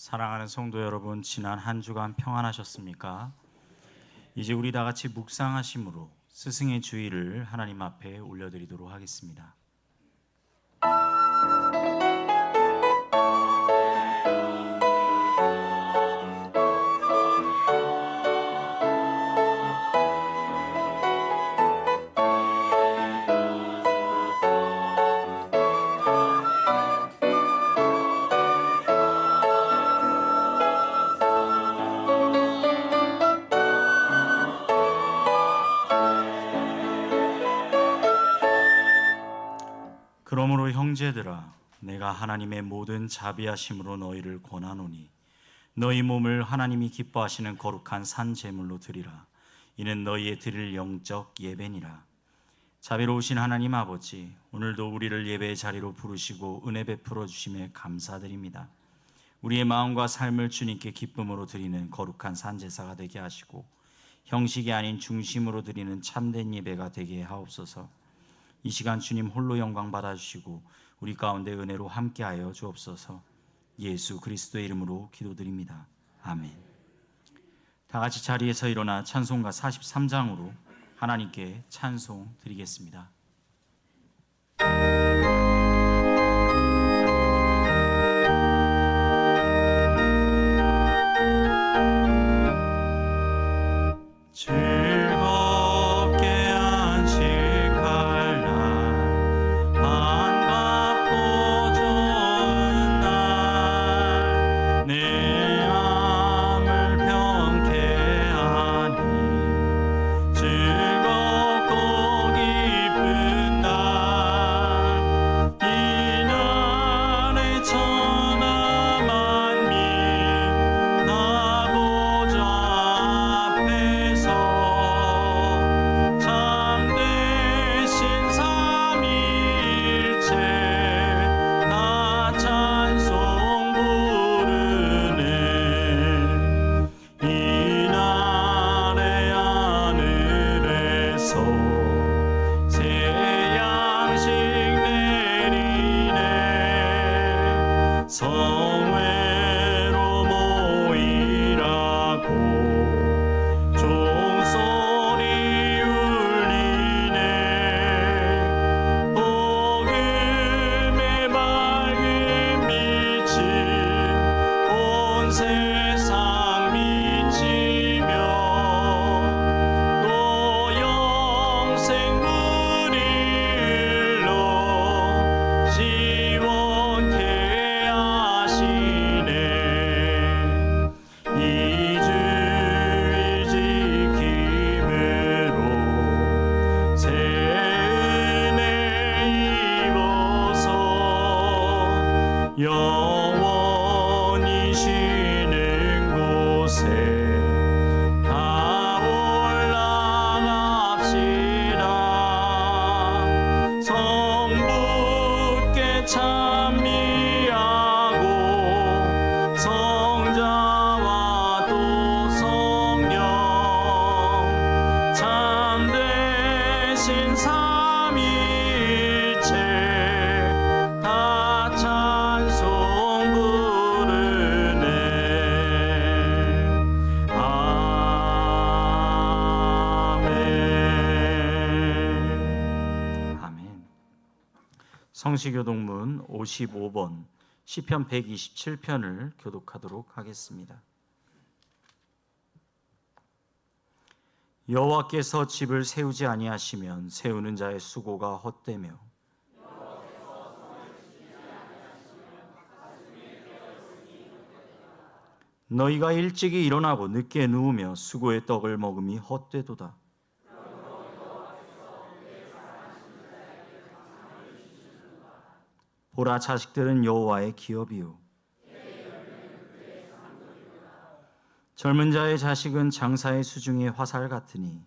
사랑하는 성도 여러분, 지난 한 주간 평안하셨습니까? 이제 우리 다 같이 묵상하심으로 스승의 주의를 하나님 앞에 올려드리도록 하겠습니다. 그러므로 형제들아, 내가 하나님의 모든 자비하심으로 너희를 권하노니 너희 몸을 하나님이 기뻐하시는 거룩한 산 제물로 드리라. 이는 너희의 드릴 영적 예배니라. 자비로우신 하나님 아버지, 오늘도 우리를 예배의 자리로 부르시고 은혜 베풀어 주심에 감사드립니다. 우리의 마음과 삶을 주님께 기쁨으로 드리는 거룩한 산 제사가 되게 하시고 형식이 아닌 중심으로 드리는 참된 예배가 되게 하옵소서. 이 시간 주님 홀로 영광 받아주시고 우리 가운데 은혜로 함께하여 주옵소서. 예수 그리스도의 이름으로 기도드립니다. 아멘. 다 같이 자리에서 일어나 찬송가 43장으로 하나님께 찬송 드리겠습니다. 성시교독문 55번 시편 127편을 교독하도록 하겠습니다. 여호와께서 집을 세우지 아니하시면 세우는 자의 수고가 헛되며 너희가 일찍이 일어나고 늦게 누우며 수고의 떡을 먹음이 헛되도다. 보라, 자식들은 여호와의 기업이요 젊은 자의 자식은 장사의 수중의 화살 같으니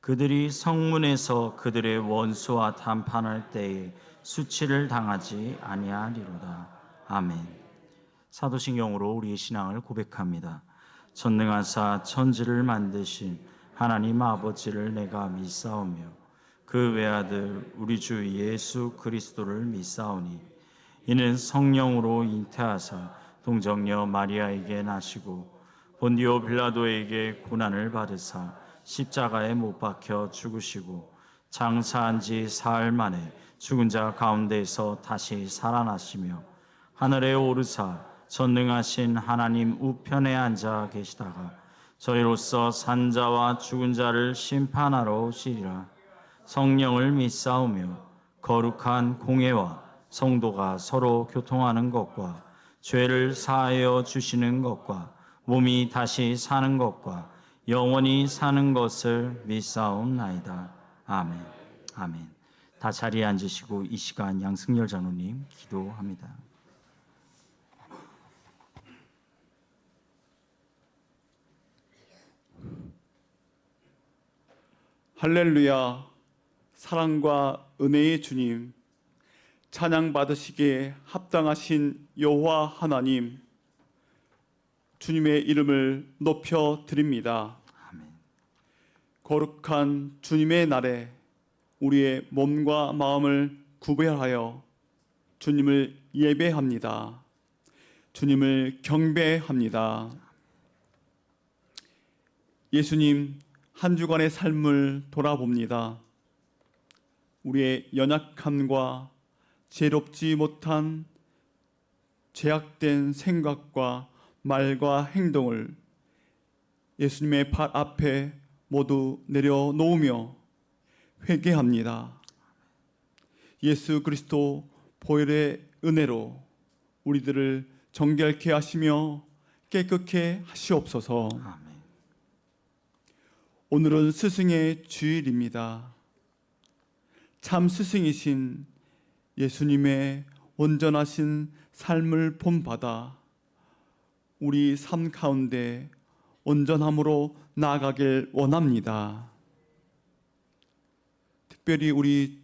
그들이 성문에서 그들의 원수와 담판할 때에 수치를 당하지 아니하리로다. 아멘. 사도신경으로 우리의 신앙을 고백합니다. 전능하사 천지를 만드신 하나님 아버지를 내가 믿사오며 그 외아들 우리 주 예수 그리스도를 믿사오니 이는 성령으로 잉태하사 동정녀 마리아에게 나시고 본디오 빌라도에게 고난을 받으사 십자가에 못 박혀 죽으시고 장사한 지 사흘 만에 죽은 자 가운데서 다시 살아나시며 하늘에 오르사 전능하신 하나님 우편에 앉아 계시다가 저희로서 산자와 죽은 자를 심판하러 오시리라. 성령을 믿사오며 거룩한 공회와 성도가 서로 교통하는 것과 죄를 사하여 주시는 것과 몸이 다시 사는 것과 영원히 사는 것을 믿사옵나이다. 아멘. 아멘. 다 자리에 앉으시고 이 시간 양승열 장로님 기도합니다. 할렐루야. 사랑과 은혜의 주님, 찬양 받으시기에 합당하신 여호와 하나님, 주님의 이름을 높여 드립니다. 아멘. 거룩한 주님의 날에 우리의 몸과 마음을 구별하여 주님을 예배합니다. 주님을 경배합니다. 예수님, 한 주간의 삶을 돌아봅니다. 우리의 연약함과 지혜롭지 못한 죄악된 생각과 말과 행동을 예수님의 발 앞에 모두 내려놓으며 회개합니다. 예수 그리스도 보혈의 은혜로 우리들을 정결케 하시며 깨끗게 하시옵소서. 아멘. 오늘은 스승의 주일입니다. 참 스승이신 예수님의 온전하신 삶을 본받아 우리 삶 가운데 온전함으로 나아가길 원합니다. 특별히 우리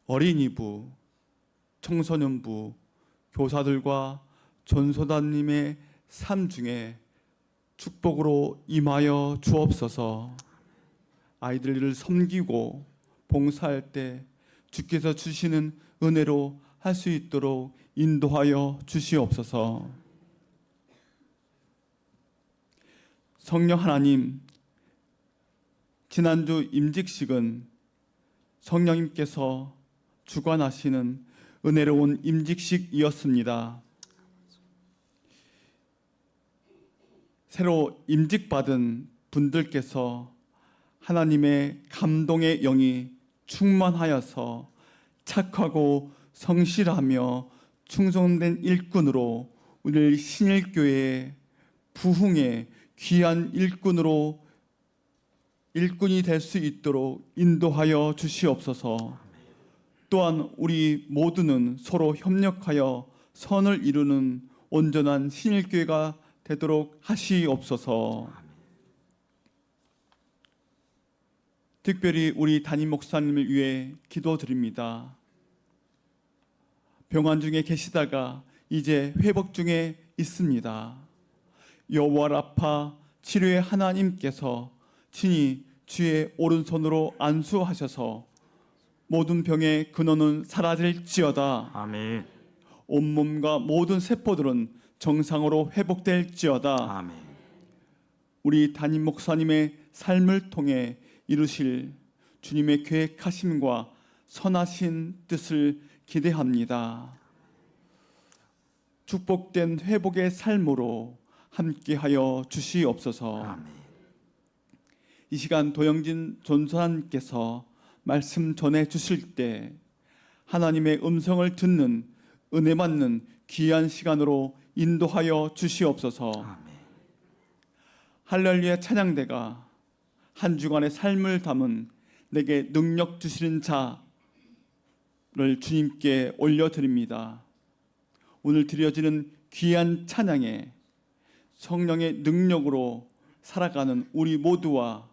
어린이부, 청소년부, 교사들과 전소단님의 삶 중에 축복으로 임하여 주옵소서. 아이들을 섬기고 봉사할 때 주께서 주시는 은혜로 할 수 있도록 인도하여 주시옵소서. 성령 하나님, 지난주 임직식은 성령님께서 주관하시는 은혜로운 임직식이었습니다. 새로 임직받은 분들께서 하나님의 감동의 영이 충만하여서 착하고 성실하며 충성된 일꾼으로 우리 신일교회의 부흥의 귀한 일꾼이 될 수 있도록 인도하여 주시옵소서. 또한 우리 모두는 서로 협력하여 선을 이루는 온전한 신일교회가 되도록 하시옵소서. 특별히 우리 담임 목사님을 위해 기도드립니다. 병환 중에 계시다가 이제 회복 중에 있습니다. 여호와 라파 치료의 하나님께서 친히 주의 오른손으로 안수하셔서 모든 병의 근원은 사라질지어다. 아멘. 온몸과 모든 세포들은 정상으로 회복될지어다. 아멘. 우리 담임 목사님의 삶을 통해 이루실 주님의 계획하심과 선하신 뜻을 기대합니다. 축복된 회복의 삶으로 함께하여 주시옵소서. 아멘. 이 시간 도영진 전사님께서 말씀 전해 주실 때 하나님의 음성을 듣는 은혜 받는 귀한 시간으로 인도하여 주시옵소서. 아멘. 할렐루야 찬양대가 한 주간의 삶을 담은 내게 능력 주시는 자를 주님께 올려드립니다. 오늘 드려지는 귀한 찬양에 성령의 능력으로 살아가는 우리 모두와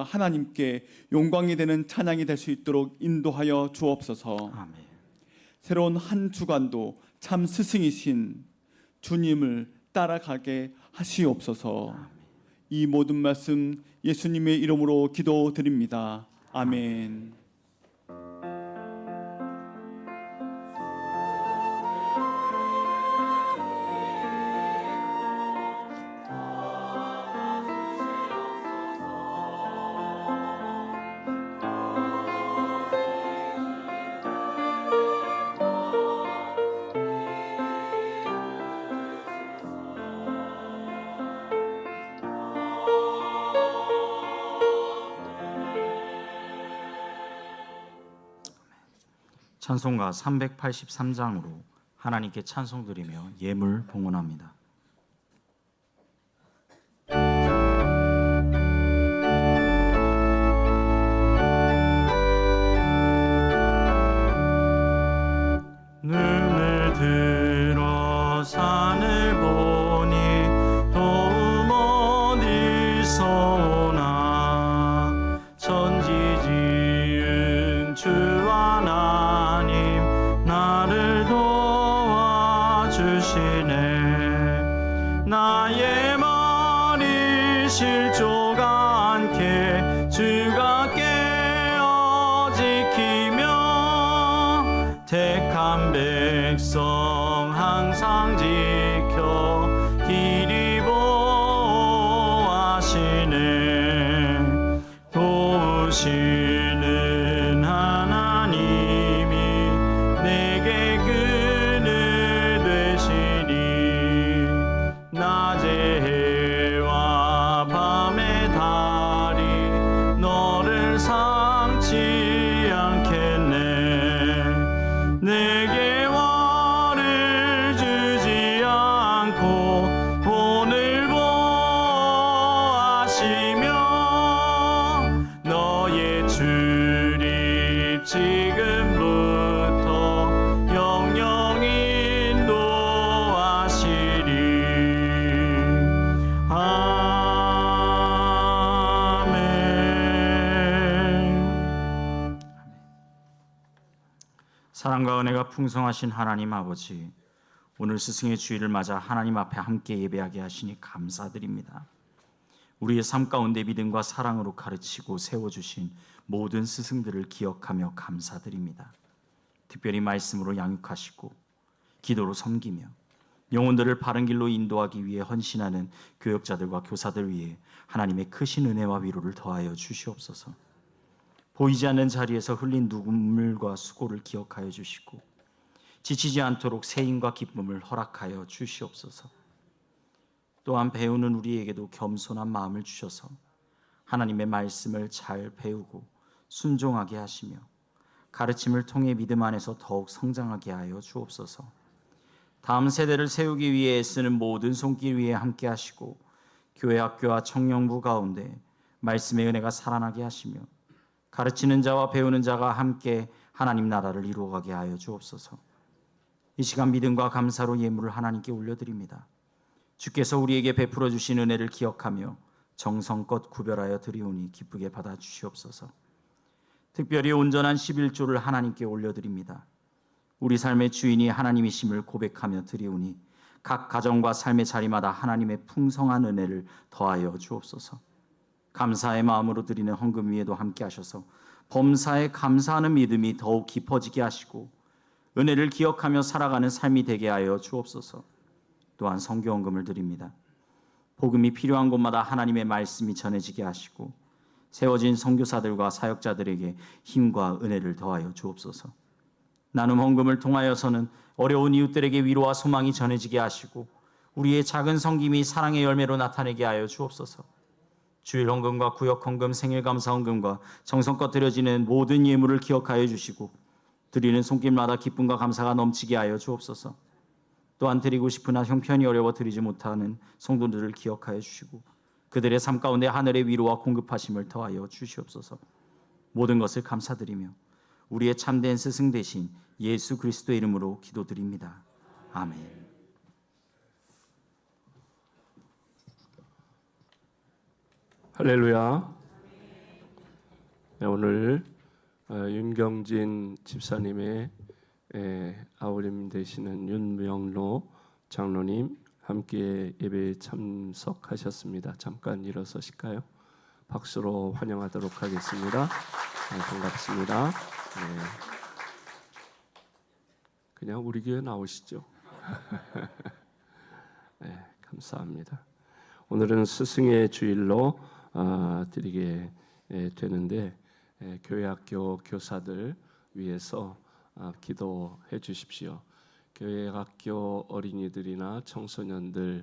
하나님께 영광이 되는 찬양이 될 수 있도록 인도하여 주옵소서. 아멘. 새로운 한 주간도 참 스승이신 주님을 따라가게 하시옵소서. 이 모든 말씀 예수님의 이름으로 기도드립니다. 아멘. 찬송가 383장으로 하나님께 찬송드리며 예물 봉헌합니다. 눈을 들어 산을 보니 도움 어디서 오나 천지 지은 주 하나님 나를 도와주시네. 나의 말이 실족 않게 주가 깨어 지키며 택한 백성 항상 지켜 길이 보호하시네. 도우시는 하나님이 내게 그늘 되시니 낮의 해와 밤의 달이 너를 상치 않겠네. 내게 화를 주지 않고 오늘 보호하시며 너의 출입 지금부터 영영히 인도하시리. 아멘. 사랑과 은혜가 풍성하신 하나님 아버지, 오늘 스승의 주일을 맞아 하나님 앞에 함께 예배하게 하시니 감사드립니다. 우리의 삶 가운데 믿음과 사랑으로 가르치고 세워주신 모든 스승들을 기억하며 감사드립니다. 특별히 말씀으로 양육하시고 기도로 섬기며 영혼들을 바른 길로 인도하기 위해 헌신하는 교역자들과 교사들 위해 하나님의 크신 은혜와 위로를 더하여 주시옵소서. 보이지 않는 자리에서 흘린 눈물과 수고를 기억하여 주시고 지치지 않도록 세임과 기쁨을 허락하여 주시옵소서. 또한 배우는 우리에게도 겸손한 마음을 주셔서 하나님의 말씀을 잘 배우고 순종하게 하시며 가르침을 통해 믿음 안에서 더욱 성장하게 하여 주옵소서. 다음 세대를 세우기 위해 애쓰는 모든 손길 위에 함께 하시고 교회 학교와 청년부 가운데 말씀의 은혜가 살아나게 하시며 가르치는 자와 배우는 자가 함께 하나님 나라를 이루어가게 하여 주옵소서. 이 시간 믿음과 감사로 예물을 하나님께 올려드립니다. 주께서 우리에게 베풀어 주신 은혜를 기억하며 정성껏 구별하여 드리오니 기쁘게 받아 주시옵소서. 특별히 온전한 11조를 하나님께 올려드립니다. 우리 삶의 주인이 하나님이심을 고백하며 드리오니 각 가정과 삶의 자리마다 하나님의 풍성한 은혜를 더하여 주옵소서. 감사의 마음으로 드리는 헌금 위에도 함께 하셔서 범사에 감사하는 믿음이 더욱 깊어지게 하시고 은혜를 기억하며 살아가는 삶이 되게 하여 주옵소서. 또한 선교헌금을 드립니다. 복음이 필요한 곳마다 하나님의 말씀이 전해지게 하시고 세워진 선교사들과 사역자들에게 힘과 은혜를 더하여 주옵소서. 나눔 헌금을 통하여서는 어려운 이웃들에게 위로와 소망이 전해지게 하시고 우리의 작은 섬김이 사랑의 열매로 나타내게 하여 주옵소서. 주일 헌금과 구역 헌금, 생일 감사 헌금과 정성껏 드려지는 모든 예물을 기억하여 주시고 드리는 손길마다 기쁨과 감사가 넘치게 하여 주옵소서. 또한 드리고 싶으나 형편이 어려워 드리지 못하는 성도들을 기억하여 주시고 그들의 삶 가운데 하늘의 위로와 공급하심을 더하여 주시옵소서. 모든 것을 감사드리며 우리의 참된 스승 되신 예수 그리스도의 이름으로 기도드립니다. 아멘. 할렐루야. 네, 오늘 윤경진 집사님의 아우님 되시는 윤명로 장로님, 함께 예배에 참석하셨습니다. 잠깐 일어서실까요? 박수로 환영하도록 하겠습니다. 네, 반갑습니다. 네. 그냥 우리 교회 나오시죠. 네, 감사합니다. 오늘은 스승의 주일로 드리게 되는데 교회학교 교사들 위해서 기도해 주십시오. 교회학교 어린이들이나 청소년들이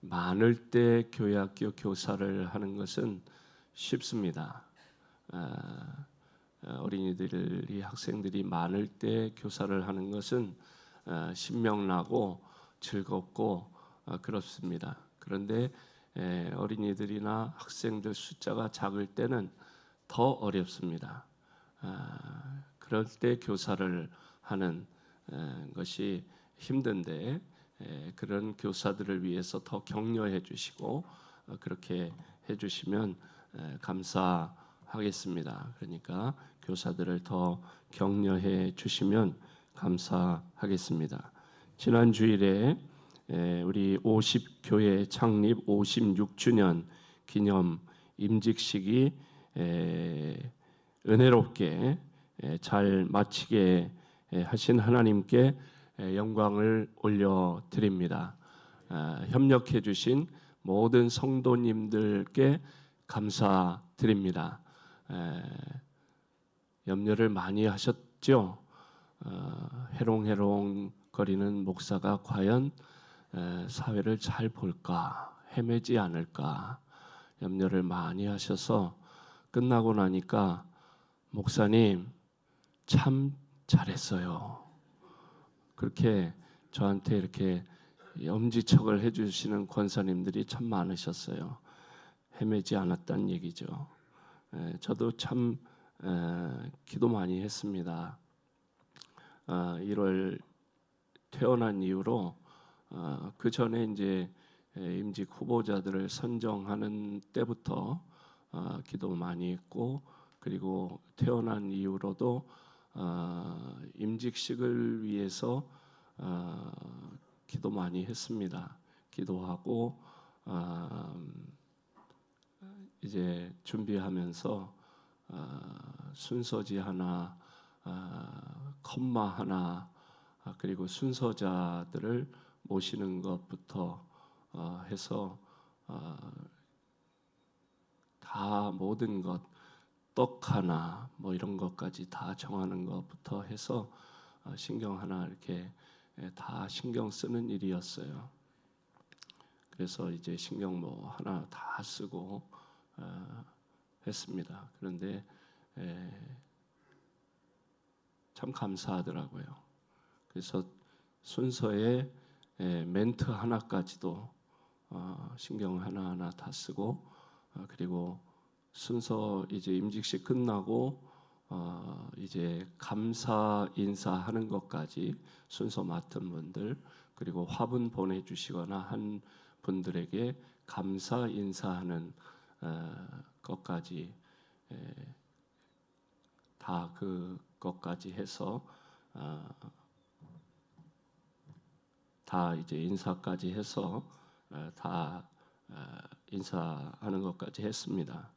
많을 때 교회학교 교사를 하는 것은 쉽습니다. 어린이들이 학생들이 많을 때 교사를 하는 것은 신명나고 즐겁고 그렇습니다. 그런데 어린이들이나 학생들 숫자가 작을 때는 더 어렵습니다. 그럴 때 교사를 하는 것이 힘든데 그런 교사들을 위해서 더 격려해 주시고 그렇게 해 주시면 감사하겠습니다. 그러니까 교사들을 더 격려해 주시면 감사하겠습니다. 지난 주일에 우리 50교회 창립 56주년 기념 임직식이 은혜롭게 잘 마치게 하신 하나님께 영광을 올려드립니다. 협력해 주신 모든 성도님들께 감사드립니다. 염려를 많이 하셨죠? 해롱해롱 거리는 목사가 과연 사회를 잘 볼까, 헤매지 않을까 염려를 많이 하셔서 끝나고 나니까 목사님 참 잘했어요. 그렇게 저한테 이렇게 엄지척을 해주시는 권사님들이 참 많으셨어요. 헤매지 않았다는 얘기죠. 저도 참 기도 많이 했습니다. 1월 퇴원한 이후로 그 전에 이제 임직 후보자들을 선정하는 때부터 기도 많이 했고, 그리고 퇴원한 이후로도 임직식을 위해서 기도 많이 했습니다. 기도하고 이제 준비하면서 순서지 하나, 컴마 하나, 그리고 순서자들을 모시는 것부터 해서 다 모든 것, 떡 하나 뭐 이런 것까지 다 정하는 것부터 해서 신경 하나 이렇게 다 신경 쓰는 일이었어요. 그래서 이제 신경 뭐 하나 다 쓰고 했습니다. 그런데 참 감사하더라고요. 그래서 순서에 멘트 하나까지도 신경 하나하나 다 쓰고, 그리고 순서 이제 임직식 끝나고 이제 감사 인사하는 것까지 순서 맡은 분들, 그리고 화분 보내주시거나 한 분들에게 감사 인사하는 것까지 다 그것까지 해서 다 이제 인사까지 해서 다 인사하는 것까지 했습니다.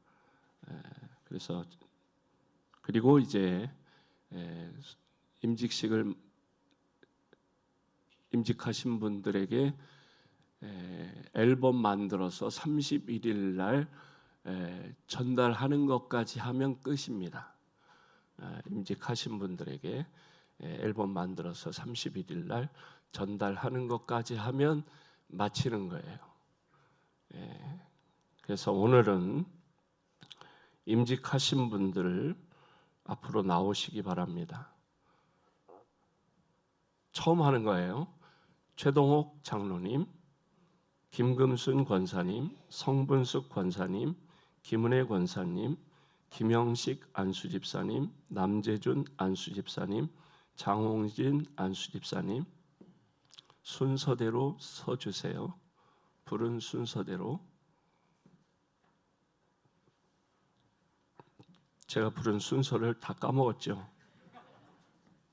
그래서 그리고 이제 임직식을 임직하신 분들에게 앨범 만들어서 31일 날 전달하는 것까지 하면 끝입니다. 임직하신 분들에게 앨범 만들어서 31일 날 전달하는 것까지 하면 마치는 거예요. 그래서 오늘은 임직하신 분들 앞으로 나오시기 바랍니다. 처음 하는 거예요. 최동옥 장로님, 김금순 권사님, 성분숙 권사님, 김은혜 권사님, 김영식 안수집사님, 남재준 안수집사님, 장홍진 안수집사님, 순서대로 서주세요. 부른 순서대로. 제가 부른 순서를 다 까먹었죠.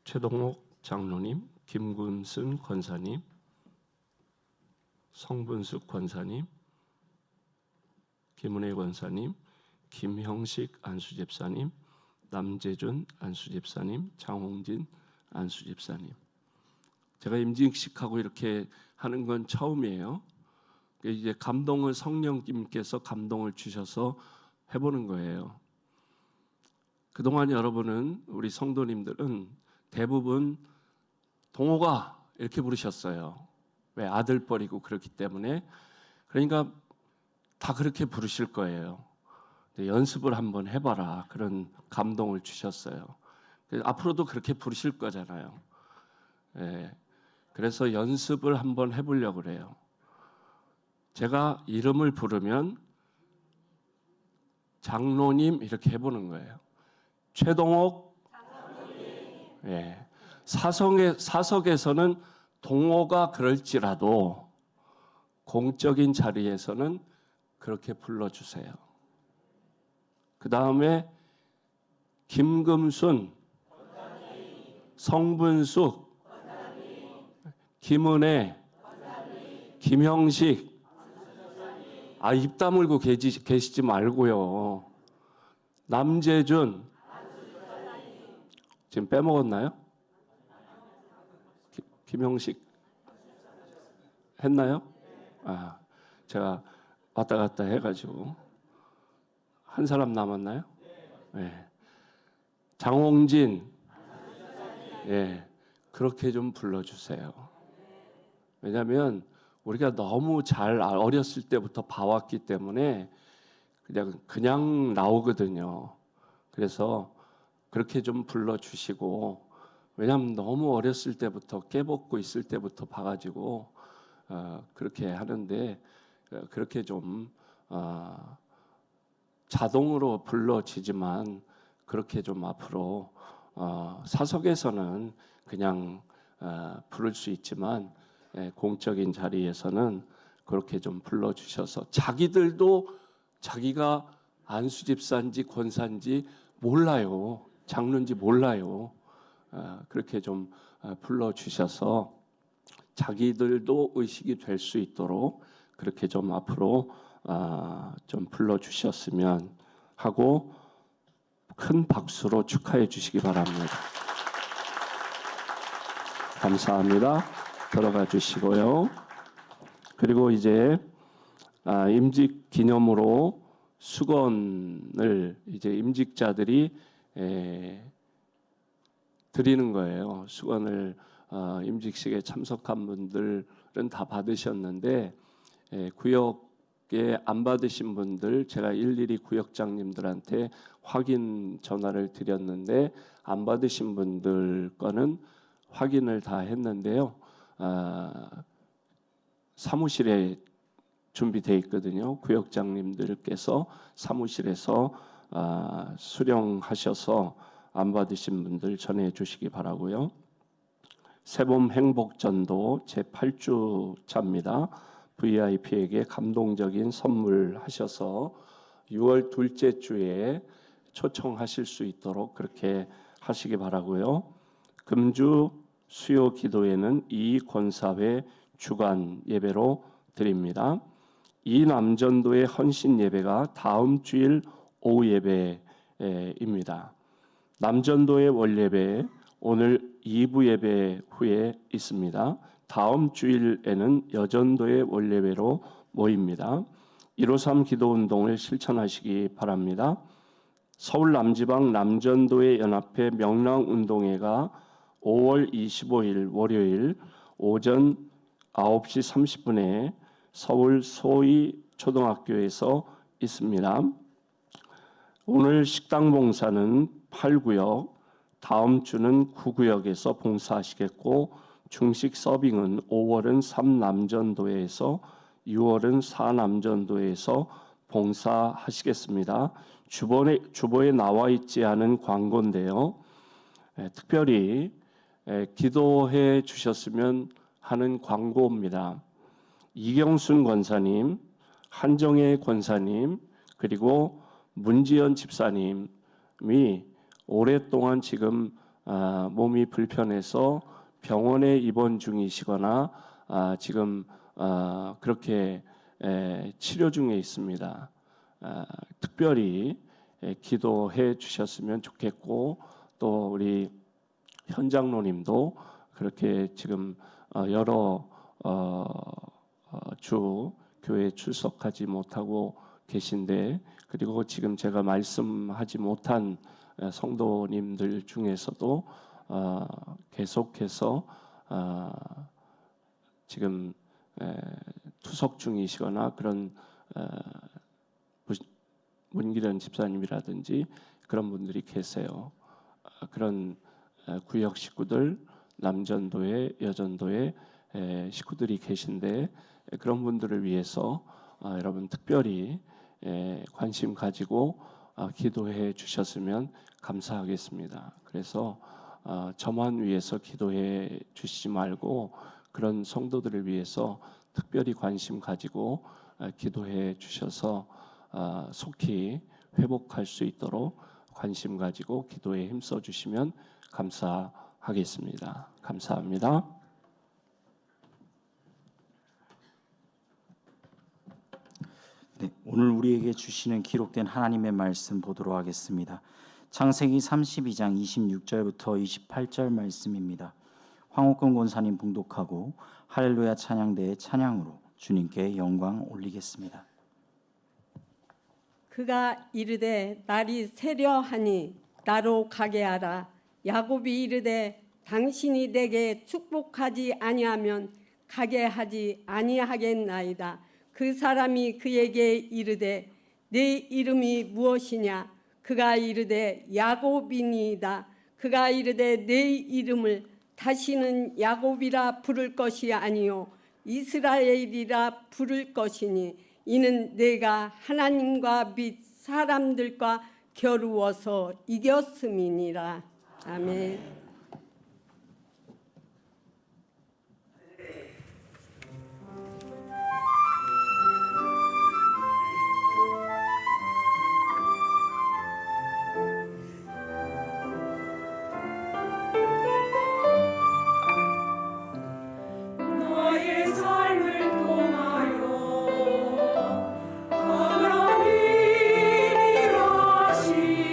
최동옥 장로님, 김금순 권사님, 성분숙 권사님, 김은혜 권사님, 김형식 안수집사님, 남재준 안수집사님, 장홍진 안수집사님. 제가 임직식하고 이렇게 하는 건 처음이에요. 이제 감동을 성령님께서 감동을 주셔서 해보는 거예요. 그동안 여러분은 우리 성도님들은 대부분 동호가 이렇게 부르셨어요. 왜? 아들뻘이고 그렇기 때문에. 그러니까 다 그렇게 부르실 거예요. 연습을 한번 해봐라, 그런 감동을 주셨어요. 앞으로도 그렇게 부르실 거잖아요. 예. 그래서 연습을 한번 해보려고 그래요. 제가 이름을 부르면 장로님 이렇게 해보는 거예요. 최동옥. 예. 사석에서는 동호가 그럴지라도 공적인 자리에서는 그렇게 불러주세요. 그 다음에 김금순, 성분숙, 김은혜, 김형식. 입 다물고 계시지 말고요. 남재준. 지금 빼먹었나요? 김형식 했나요? 제가 왔다 갔다 해가지고 한 사람 남았나요? 네. 장홍진. 예, 그렇게 좀 불러주세요. 왜냐하면 우리가 너무 잘 어렸을 때부터 봐왔기 때문에 그냥 나오거든요. 그래서 그렇게 좀 불러주시고, 왜냐하면 너무 어렸을 때부터 깨벗고 있을 때부터 봐가지고 그렇게 하는데, 그렇게 좀 자동으로 불러지지만 그렇게 좀 앞으로 사석에서는 그냥 부를 수 있지만 공적인 자리에서는 그렇게 좀 불러주셔서, 자기들도 자기가 안수집사인지 권사인지 몰라요. 장로인지 몰라요. 그렇게 좀 불러주셔서 자기들도 의식이 될 수 있도록 그렇게 좀 앞으로 좀 불러주셨으면 하고 큰 박수로 축하해 주시기 바랍니다. 감사합니다. 들어가 주시고요. 그리고 이제 임직 기념으로 수건을 이제 임직자들이 드리는 거예요. 수건을 임직식에 참석한 분들은 다 받으셨는데, 구역에 안 받으신 분들 제가 일일이 구역장님들한테 확인 전화를 드렸는데, 안 받으신 분들 거는 확인을 다 했는데요. 사무실에 준비되어 있거든요. 구역장님들께서 사무실에서 수령하셔서 안 받으신 분들 전해 주시기 바라고요. 새봄 행복전도 제8주차입니다. VIP에게 감동적인 선물하셔서 6월 둘째 주에 초청하실 수 있도록 그렇게 하시기 바라고요. 금주 수요 기도회는 이 권사회 주간 예배로 드립니다. 이 남전도의 헌신 예배가 다음 주일 오후 예배입니다. 남전도의 월 예배 오늘 2부 예배 후에 있습니다. 다음 주일에는 여전도의 월 예배로 모입니다. 153 기도운동을 실천하시기 바랍니다. 서울 남지방 남전도의 연합회 명랑운동회가 5월 25일 월요일 오전 9시 30분에 서울 소희 초등학교에서 있습니다. 오늘 식당 봉사는 8구역, 다음 주는 9구역에서 봉사하시겠고, 중식 서빙은 5월은 3남전도에서 6월은 4남전도에서 봉사하시겠습니다. 주보에 나와 있지 않은 광고인데요. 특별히 기도해 주셨으면 하는 광고입니다. 이경순 권사님, 한정혜 권사님, 그리고 문지연 집사님이 오랫동안 지금 몸이 불편해서 병원에 입원 중이시거나 지금 그렇게 치료 중에 있습니다. 특별히 기도해 주셨으면 좋겠고 또 우리 현장로님도 그렇게 지금 여러 주 교회에 출석하지 못하고 계신데 그리고 지금 제가 말씀하지 못한 성도님들 중에서도 계속해서 지금 투석 중이시거나 그런 문기련 집사님이라든지 그런 분들이 계세요. 그런 구역 식구들, 남전도회, 여전도회 식구들이 계신데 그런 분들을 위해서 여러분 특별히 관심 가지고 기도해 주셨으면 감사하겠습니다. 그래서 저만 위해서 기도해 주시지 말고 그런 성도들을 위해서 특별히 관심 가지고 기도해 주셔서 속히 회복할 수 있도록 관심 가지고 기도에 힘써 주시면 감사하겠습니다. 감사합니다. 네, 오늘 우리에게 주시는 기록된 하나님의 말씀 보도록 하겠습니다. 창세기 32장 26절부터 28절 말씀입니다. 황옥근 권사님 봉독하고 할렐루야 찬양대의 찬양으로 주님께 영광 올리겠습니다. 그가 이르되 날이 세려하니 나로 가게 하라. 야곱이 이르되 당신이 내게 축복하지 아니하면 가게 하지 아니하겠나이다. 그 사람이 그에게 이르되 네 이름이 무엇이냐? 그가 이르되 야곱이니이다. 그가 이르되 네 이름을 다시는 야곱이라 부를 것이 아니요 이스라엘이라 부를 것이니 이는 내가 하나님과 및 사람들과 겨루어서 이겼음이니라. 아멘. 너의 삶을 통하여 하나님이 일하시네.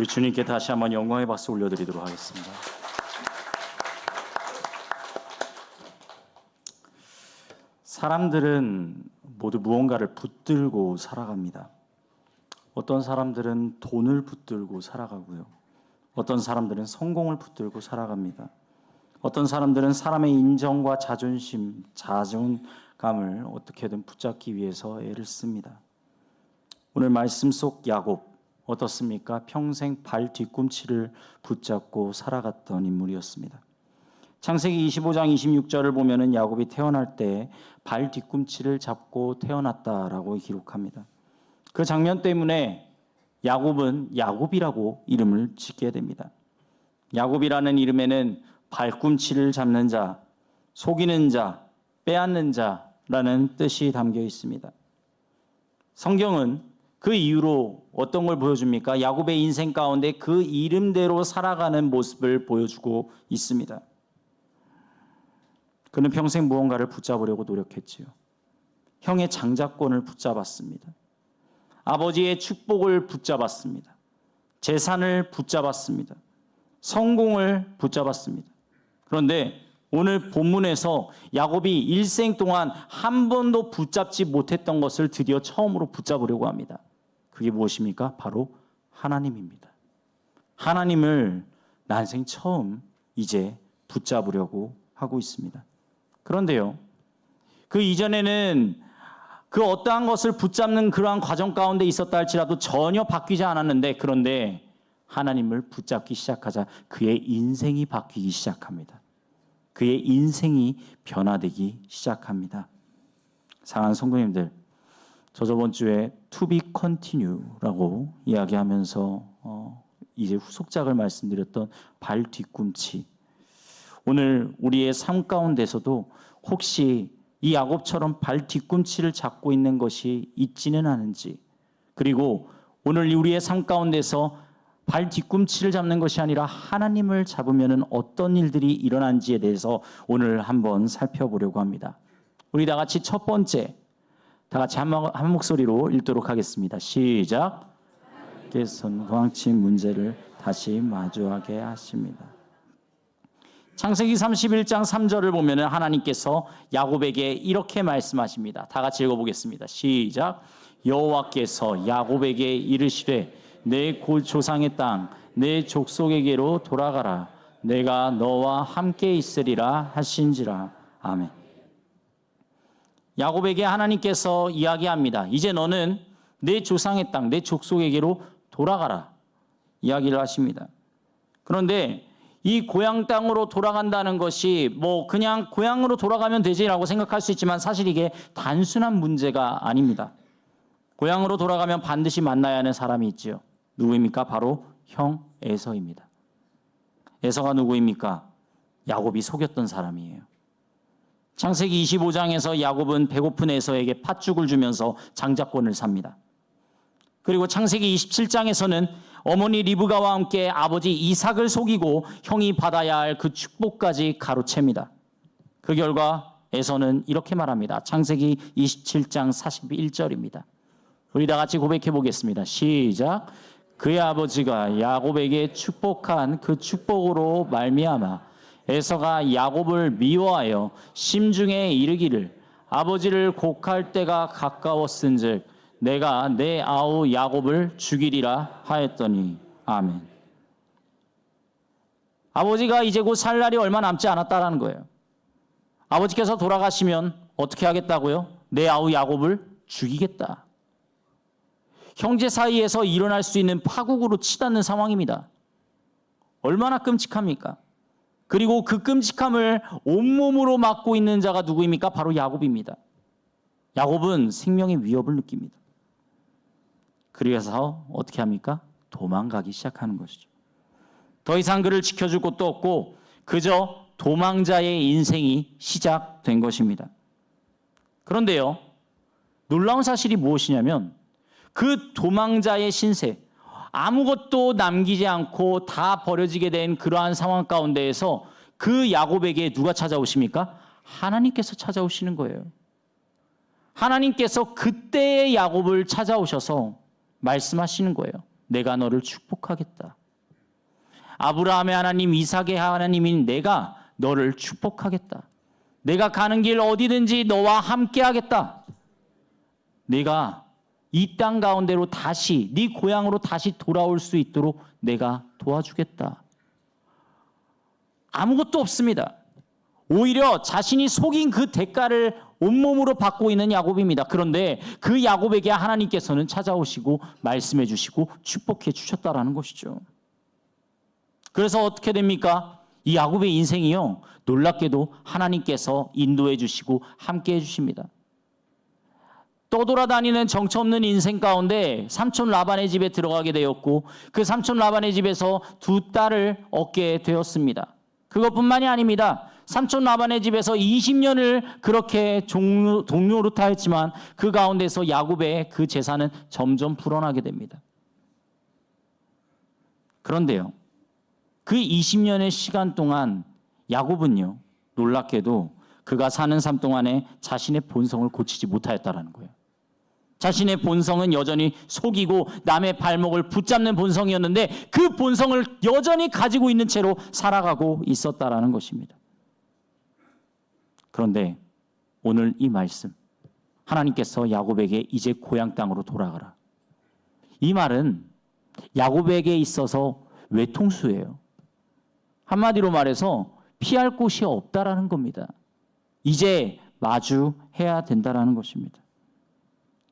우리 주님께 다시 한번 영광의 박수 올려드리도록 하겠습니다. 사람들은 모두 무언가를 붙들고 살아갑니다. 어떤 사람들은 돈을 붙들고 살아가고요. 어떤 사람들은 성공을 붙들고 살아갑니다. 어떤 사람들은 사람의 인정과 자존심, 자존감을 어떻게든 붙잡기 위해서 애를 씁니다. 오늘 말씀 속 야곱 어떻습니까? 평생 발 뒤꿈치를 붙잡고 살아갔던 인물이었습니다. 창세기 25장 26절을 보면은 야곱이 태어날 때 발 뒤꿈치를 잡고 태어났다라고 기록합니다. 그 장면 때문에 야곱은 야곱이라고 이름을 짓게 됩니다. 야곱이라는 이름에는 발꿈치를 잡는 자, 속이는 자, 빼앗는 자라는 뜻이 담겨 있습니다. 성경은 그 이후로 어떤 걸 보여줍니까? 야곱의 인생 가운데 그 이름대로 살아가는 모습을 보여주고 있습니다. 그는 평생 무언가를 붙잡으려고 노력했지요. 형의 장자권을 붙잡았습니다. 아버지의 축복을 붙잡았습니다. 재산을 붙잡았습니다. 성공을 붙잡았습니다. 그런데 오늘 본문에서 야곱이 일생 동안 한 번도 붙잡지 못했던 것을 드디어 처음으로 붙잡으려고 합니다. 그게 무엇입니까? 바로 하나님입니다. 하나님을 난생 처음 이제 붙잡으려고 하고 있습니다. 그런데요, 그 이전에는 그 어떠한 것을 붙잡는 그러한 과정 가운데 있었다 할지라도 전혀 바뀌지 않았는데, 그런데 하나님을 붙잡기 시작하자 그의 인생이 바뀌기 시작합니다. 그의 인생이 변화되기 시작합니다. 사랑하는 성도님들, 저번 주에 To be continue라고 이야기하면서 이제 후속작을 말씀드렸던 발 뒤꿈치, 오늘 우리의 삶 가운데서도 혹시 이 야곱처럼 발 뒤꿈치를 잡고 있는 것이 있지는 않은지, 그리고 오늘 우리의 삶 가운데서 발 뒤꿈치를 잡는 것이 아니라 하나님을 잡으면 어떤 일들이 일어난지에 대해서 오늘 한번 살펴보려고 합니다. 우리 다 같이 첫 번째, 다 같이 한 목소리로 읽도록 하겠습니다. 시작. 하나님께서는 도망친 문제를 다시 마주하게 하십니다. 창세기 31장 3절을 보면 하나님께서 야곱에게 이렇게 말씀하십니다. 다 같이 읽어보겠습니다. 시작. 여호와께서 야곱에게 이르시되 내 조상의 땅, 내 족속에게로 돌아가라. 내가 너와 함께 있으리라 하신지라. 아멘. 야곱에게 하나님께서 이야기합니다. 이제 너는 내 조상의 땅, 내 족속에게로 돌아가라. 이야기를 하십니다. 그런데 이 고향 땅으로 돌아간다는 것이 뭐 그냥 고향으로 돌아가면 되지라고 생각할 수 있지만 사실 이게 단순한 문제가 아닙니다. 고향으로 돌아가면 반드시 만나야 하는 사람이 있지요. 누구입니까? 바로 형 에서입니다. 에서가 누구입니까? 야곱이 속였던 사람이에요. 창세기 25장에서 야곱은 배고픈 에서에게 팥죽을 주면서 장자권을 삽니다. 그리고 창세기 27장에서는 어머니 리브가와 함께 아버지 이삭을 속이고 형이 받아야 할 그 축복까지 가로챕니다. 그 결과 에서는 이렇게 말합니다. 창세기 27장 41절입니다. 우리 다 같이 고백해 보겠습니다. 시작. 그의 아버지가 야곱에게 축복한 그 축복으로 말미암아 에서가 야곱을 미워하여 심중에 이르기를 아버지를 곡할 때가 가까웠은즉 내가 내 아우 야곱을 죽이리라 하였더니. 아멘. 아버지가 이제 곧 살 날이 얼마 남지 않았다라는 거예요. 아버지께서 돌아가시면 어떻게 하겠다고요? 내 아우 야곱을 죽이겠다. 형제 사이에서 일어날 수 있는 파국으로 치닫는 상황입니다. 얼마나 끔찍합니까? 그리고 그 끔찍함을 온몸으로 맡고 있는 자가 누구입니까? 바로 야곱입니다. 야곱은 생명의 위협을 느낍니다. 그래서 어떻게 합니까? 도망가기 시작하는 것이죠. 더 이상 그를 지켜줄 곳도 없고 그저 도망자의 인생이 시작된 것입니다. 그런데요, 놀라운 사실이 무엇이냐면 그 도망자의 신세, 아무것도 남기지 않고 다 버려지게 된 그러한 상황 가운데에서 그 야곱에게 누가 찾아오십니까? 하나님께서 찾아오시는 거예요. 하나님께서 그때의 야곱을 찾아오셔서 말씀하시는 거예요. 내가 너를 축복하겠다. 아브라함의 하나님, 이삭의 하나님인 내가 너를 축복하겠다. 내가 가는 길 어디든지 너와 함께 하겠다. 내가 이 땅 가운데로 다시 네 고향으로 다시 돌아올 수 있도록 내가 도와주겠다. 아무것도 없습니다. 오히려 자신이 속인 그 대가를 온몸으로 받고 있는 야곱입니다. 그런데 그 야곱에게 하나님께서는 찾아오시고 말씀해 주시고 축복해 주셨다라는 것이죠. 그래서 어떻게 됩니까? 이 야곱의 인생이요, 놀랍게도 하나님께서 인도해 주시고 함께 해 주십니다. 떠돌아다니는 정처없는 인생 가운데 삼촌 라반의 집에 들어가게 되었고, 그 삼촌 라반의 집에서 두 딸을 얻게 되었습니다. 그것뿐만이 아닙니다. 삼촌 라반의 집에서 20년을 그렇게 동료로 했지만 그 가운데서 야곱의 그 재산은 점점 불어나게 됩니다. 그런데요, 그 20년의 시간 동안 야곱은요, 놀랍게도 그가 사는 삶 동안에 자신의 본성을 고치지 못하였다라는 거예요. 자신의 본성은 여전히 속이고 남의 발목을 붙잡는 본성이었는데 그 본성을 여전히 가지고 있는 채로 살아가고 있었다라는 것입니다. 그런데 오늘 이 말씀, 하나님께서 야곱에게 이제 고향 땅으로 돌아가라. 이 말은 야곱에게 있어서 외통수예요. 한마디로 말해서 피할 곳이 없다라는 겁니다. 이제 마주해야 된다라는 것입니다.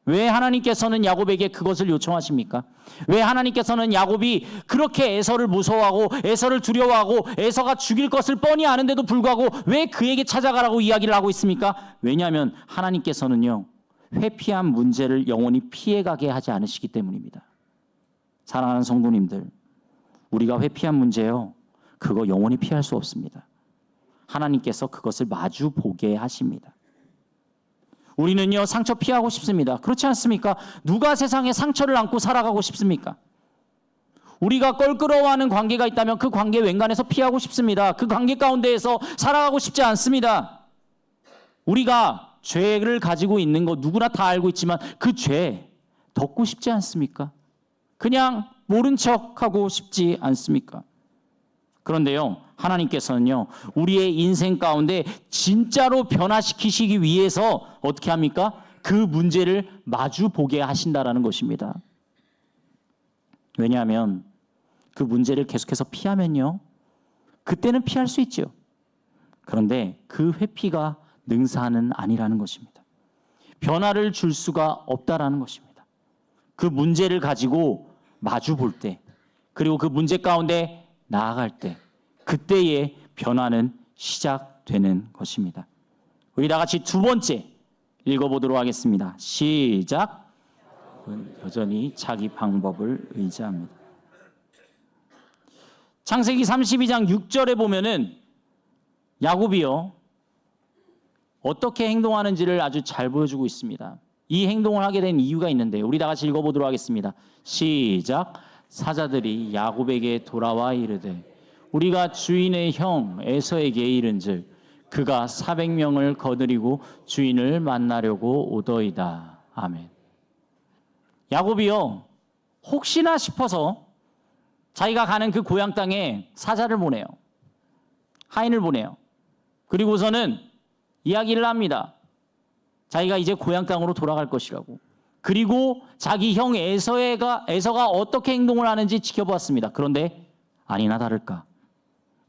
왜 하나님께서는 야곱에게 그것을 요청하십니까? 왜 하나님께서는 야곱이 그렇게 에서를 무서워하고 에서를 두려워하고 에서가 죽일 것을 뻔히 아는데도 불구하고 왜 그에게 찾아가라고 이야기를 하고 있습니까? 왜냐하면 하나님께서는요, 회피한 문제를 영원히 피해가게 하지 않으시기 때문입니다. 사랑하는 성도님들, 우리가 회피한 문제요, 그거 영원히 피할 수 없습니다. 하나님께서 그것을 마주 보게 하십니다. 우리는요, 상처 피하고 싶습니다. 그렇지 않습니까? 누가 세상에 상처를 안고 살아가고 싶습니까? 우리가 껄끄러워하는 관계가 있다면 그 관계 웬간해서 피하고 싶습니다. 그 관계 가운데에서 살아가고 싶지 않습니다. 우리가 죄를 가지고 있는 거 누구나 다 알고 있지만 그 죄 덮고 싶지 않습니까? 그냥 모른 척하고 싶지 않습니까? 그런데요, 하나님께서는요, 우리의 인생 가운데 진짜로 변화시키시기 위해서 어떻게 합니까? 그 문제를 마주 보게 하신다라는 것입니다. 왜냐하면 그 문제를 계속해서 피하면요, 그때는 피할 수 있죠. 그런데 그 회피가 능사는 아니라는 것입니다. 변화를 줄 수가 없다라는 것입니다. 그 문제를 가지고 마주 볼 때, 그리고 그 문제 가운데 나아갈 때, 그때의 변화는 시작되는 것입니다. 우리 다 같이 두 번째 읽어보도록 하겠습니다. 시작. 여전히 자기 방법을 의지합니다. 창세기 32장 6절에 보면은 야곱이요, 어떻게 행동하는지를 아주 잘 보여주고 있습니다. 이 행동을 하게 된 이유가 있는데 우리 다 같이 읽어보도록 하겠습니다. 시작. 사자들이 야곱에게 돌아와 이르되 우리가 주인의 형 에서에게 이른즉 그가 400명을 거느리고 주인을 만나려고 오더이다. 아멘. 야곱이요, 혹시나 싶어서 자기가 가는 그 고향 땅에 사자를 보내요. 하인을 보내요. 그리고서는 이야기를 합니다. 자기가 이제 고향 땅으로 돌아갈 것이라고. 그리고 자기 형 에서가 어떻게 행동을 하는지 지켜보았습니다. 그런데 아니나 다를까,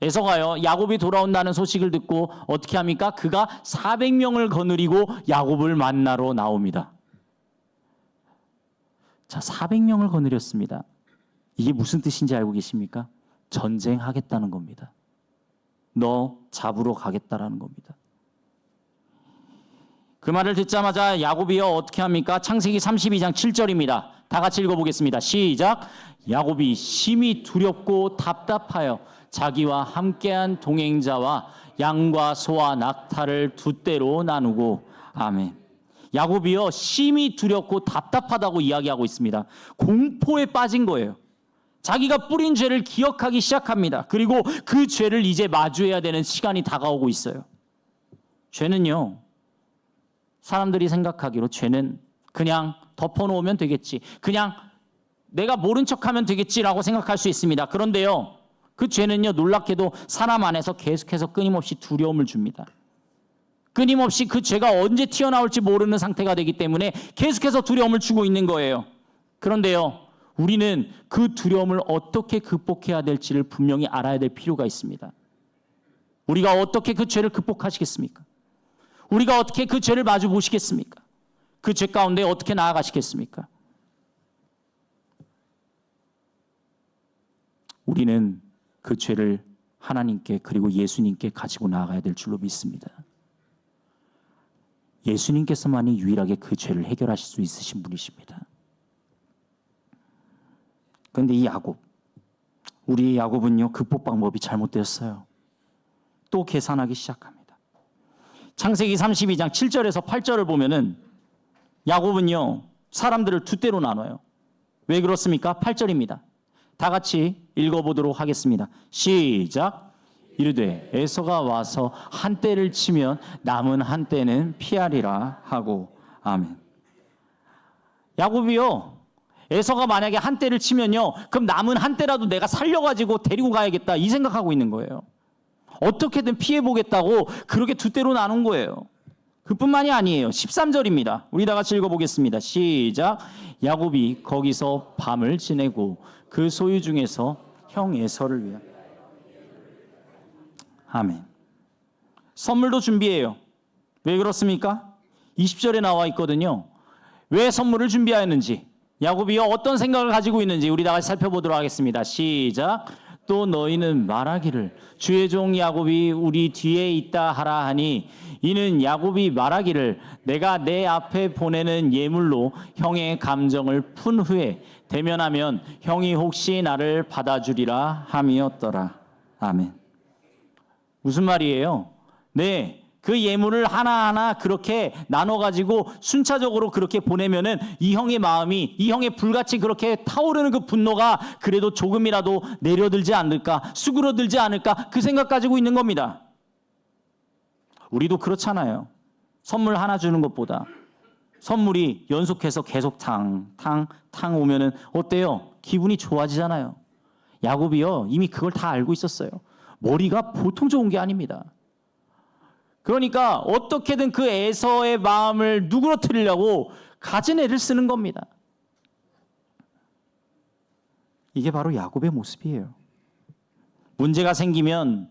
에서가요, 야곱이 돌아온다는 소식을 듣고 어떻게 합니까? 그가 400명을 거느리고 야곱을 만나러 나옵니다. 자, 400명을 거느렸습니다. 이게 무슨 뜻인지 알고 계십니까? 전쟁하겠다는 겁니다. 너 잡으러 가겠다라는 겁니다. 그 말을 듣자마자 야곱이요, 어떻게 합니까? 창세기 32장 7절입니다. 다 같이 읽어보겠습니다. 시작. 야곱이 심히 두렵고 답답하여 자기와 함께한 동행자와 양과 소와 낙타를 두 떼로 나누고. 아멘. 야곱이요, 심히 두렵고 답답하다고 이야기하고 있습니다. 공포에 빠진 거예요. 자기가 뿌린 죄를 기억하기 시작합니다. 그리고 그 죄를 이제 마주해야 되는 시간이 다가오고 있어요. 죄는요, 사람들이 생각하기로 죄는 그냥 덮어놓으면 되겠지, 그냥 내가 모른 척하면 되겠지라고 생각할 수 있습니다. 그런데요, 그 죄는요, 놀랍게도 사람 안에서 계속해서 끊임없이 두려움을 줍니다. 끊임없이 그 죄가 언제 튀어나올지 모르는 상태가 되기 때문에 계속해서 두려움을 주고 있는 거예요. 그런데요, 우리는 그 두려움을 어떻게 극복해야 될지를 분명히 알아야 될 필요가 있습니다. 우리가 어떻게 그 죄를 극복하시겠습니까? 우리가 어떻게 그 죄를 마주 보시겠습니까? 그 죄 가운데 어떻게 나아가시겠습니까? 우리는 그 죄를 하나님께 그리고 예수님께 가지고 나아가야 될 줄로 믿습니다. 예수님께서만이 유일하게 그 죄를 해결하실 수 있으신 분이십니다. 그런데 이 야곱, 우리 야곱은요, 극복 방법이 잘못되었어요. 또 계산하기 시작합니다. 창세기 32장 7절에서 8절을 보면은 야곱은요, 사람들을 두 때로 나눠요. 왜 그렇습니까? 8절입니다. 다 같이 읽어보도록 하겠습니다. 시작. 이르되 에서가 와서 한 때를 치면 남은 한 때는 피하리라 하고. 아멘. 야곱이요, 에서가 만약에 한 때를 치면요, 그럼 남은 한 때라도 내가 살려가지고 데리고 가야겠다, 이 생각하고 있는 거예요. 어떻게든 피해보겠다고 그렇게 두 때로 나눈 거예요. 그뿐만이 아니에요. 13절입니다. 우리 다 같이 읽어보겠습니다. 시작. 야곱이 거기서 밤을 지내고 그 소유 중에서 형 에서를 위하여. 아멘. 선물도 준비해요. 왜 그렇습니까? 20절에 나와 있거든요. 왜 선물을 준비하였는지, 야곱이 어떤 생각을 가지고 있는지 우리 다 같이 살펴보도록 하겠습니다. 시작. 또 너희는 말하기를 주의 종 야곱이 우리 뒤에 있다 하라 하니, 이는 야곱이 말하기를 내가 내 앞에 보내는 예물로 형의 감정을 푼 후에 대면하면 형이 혹시 나를 받아주리라 함이었더라. 아멘. 무슨 말이에요? 네, 그 예물을 하나하나 그렇게 나눠가지고 순차적으로 그렇게 보내면은 이 형의 마음이, 이 형의 불같이 그렇게 타오르는 그 분노가 그래도 조금이라도 내려들지 않을까, 수그러들지 않을까, 그 생각 가지고 있는 겁니다. 우리도 그렇잖아요. 선물 하나 주는 것보다 선물이 연속해서 계속 탕 오면은 어때요? 기분이 좋아지잖아요. 야곱이요, 이미 그걸 다 알고 있었어요. 머리가 보통 좋은 게 아닙니다. 그러니까 어떻게든 그 에서의 마음을 누그러뜨리려고 갖은 애를 쓰는 겁니다. 이게 바로 야곱의 모습이에요. 문제가 생기면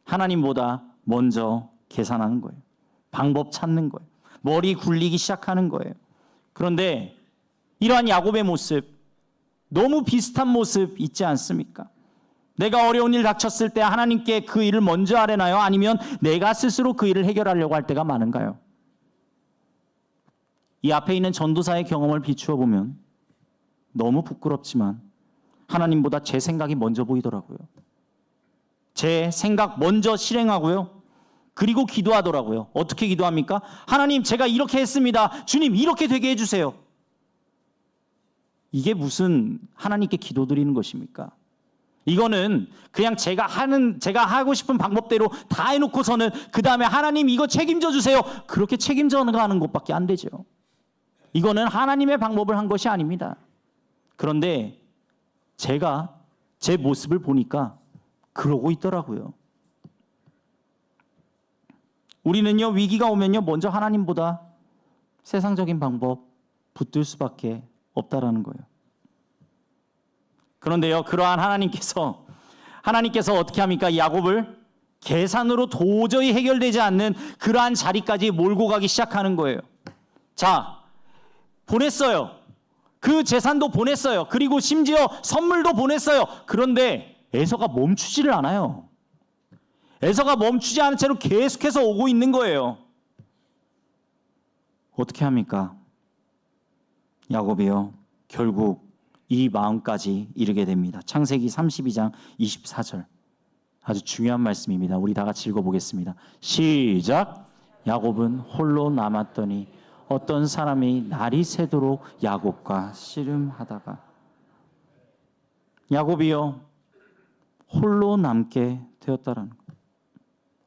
하나님보다 먼저 계산하는 거예요. 방법 찾는 거예요. 머리 굴리기 시작하는 거예요. 그런데 이러한 야곱의 모습, 너무 비슷한 모습 있지 않습니까? 내가 어려운 일 닥쳤을 때 하나님께 그 일을 먼저 하려나요? 아니면 내가 스스로 그 일을 해결하려고 할 때가 많은가요? 이 앞에 있는 전도사의 경험을 비추어 보면 너무 부끄럽지만 하나님보다 제 생각이 먼저 보이더라고요. 제 생각 먼저 실행하고요. 그리고 기도하더라고요. 어떻게 기도합니까? 하나님, 제가 이렇게 했습니다. 주님, 이렇게 되게 해주세요. 이게 무슨 하나님께 기도드리는 것입니까? 이거는 그냥 제가 하고 싶은 방법대로 다 해놓고서는 그 다음에 하나님 이거 책임져 주세요, 그렇게 책임져 가는 것밖에 안 되죠. 이거는 하나님의 방법을 한 것이 아닙니다. 그런데 제가 제 모습을 보니까 그러고 있더라고요. 우리는요, 위기가 오면요, 먼저 하나님보다 세상적인 방법 붙들 수밖에 없다라는 거예요. 그런데요, 그러한 하나님께서 어떻게 합니까? 야곱을 계산으로 도저히 해결되지 않는 그러한 자리까지 몰고 가기 시작하는 거예요. 자, 보냈어요. 그 재산도 보냈어요. 그리고 심지어 선물도 보냈어요. 그런데 에서가 멈추지를 않아요. 에서가 멈추지 않은 채로 계속해서 오고 있는 거예요. 어떻게 합니까? 야곱이요, 결국 이 마음까지 이르게 됩니다. 창세기 32장 24절. 아주 중요한 말씀입니다. 우리 다 같이 읽어보겠습니다. 시작. 야곱은 홀로 남았더니 어떤 사람이 날이 새도록 야곱과 씨름하다가. 야곱이요, 홀로 남게 되었다라는 거예요.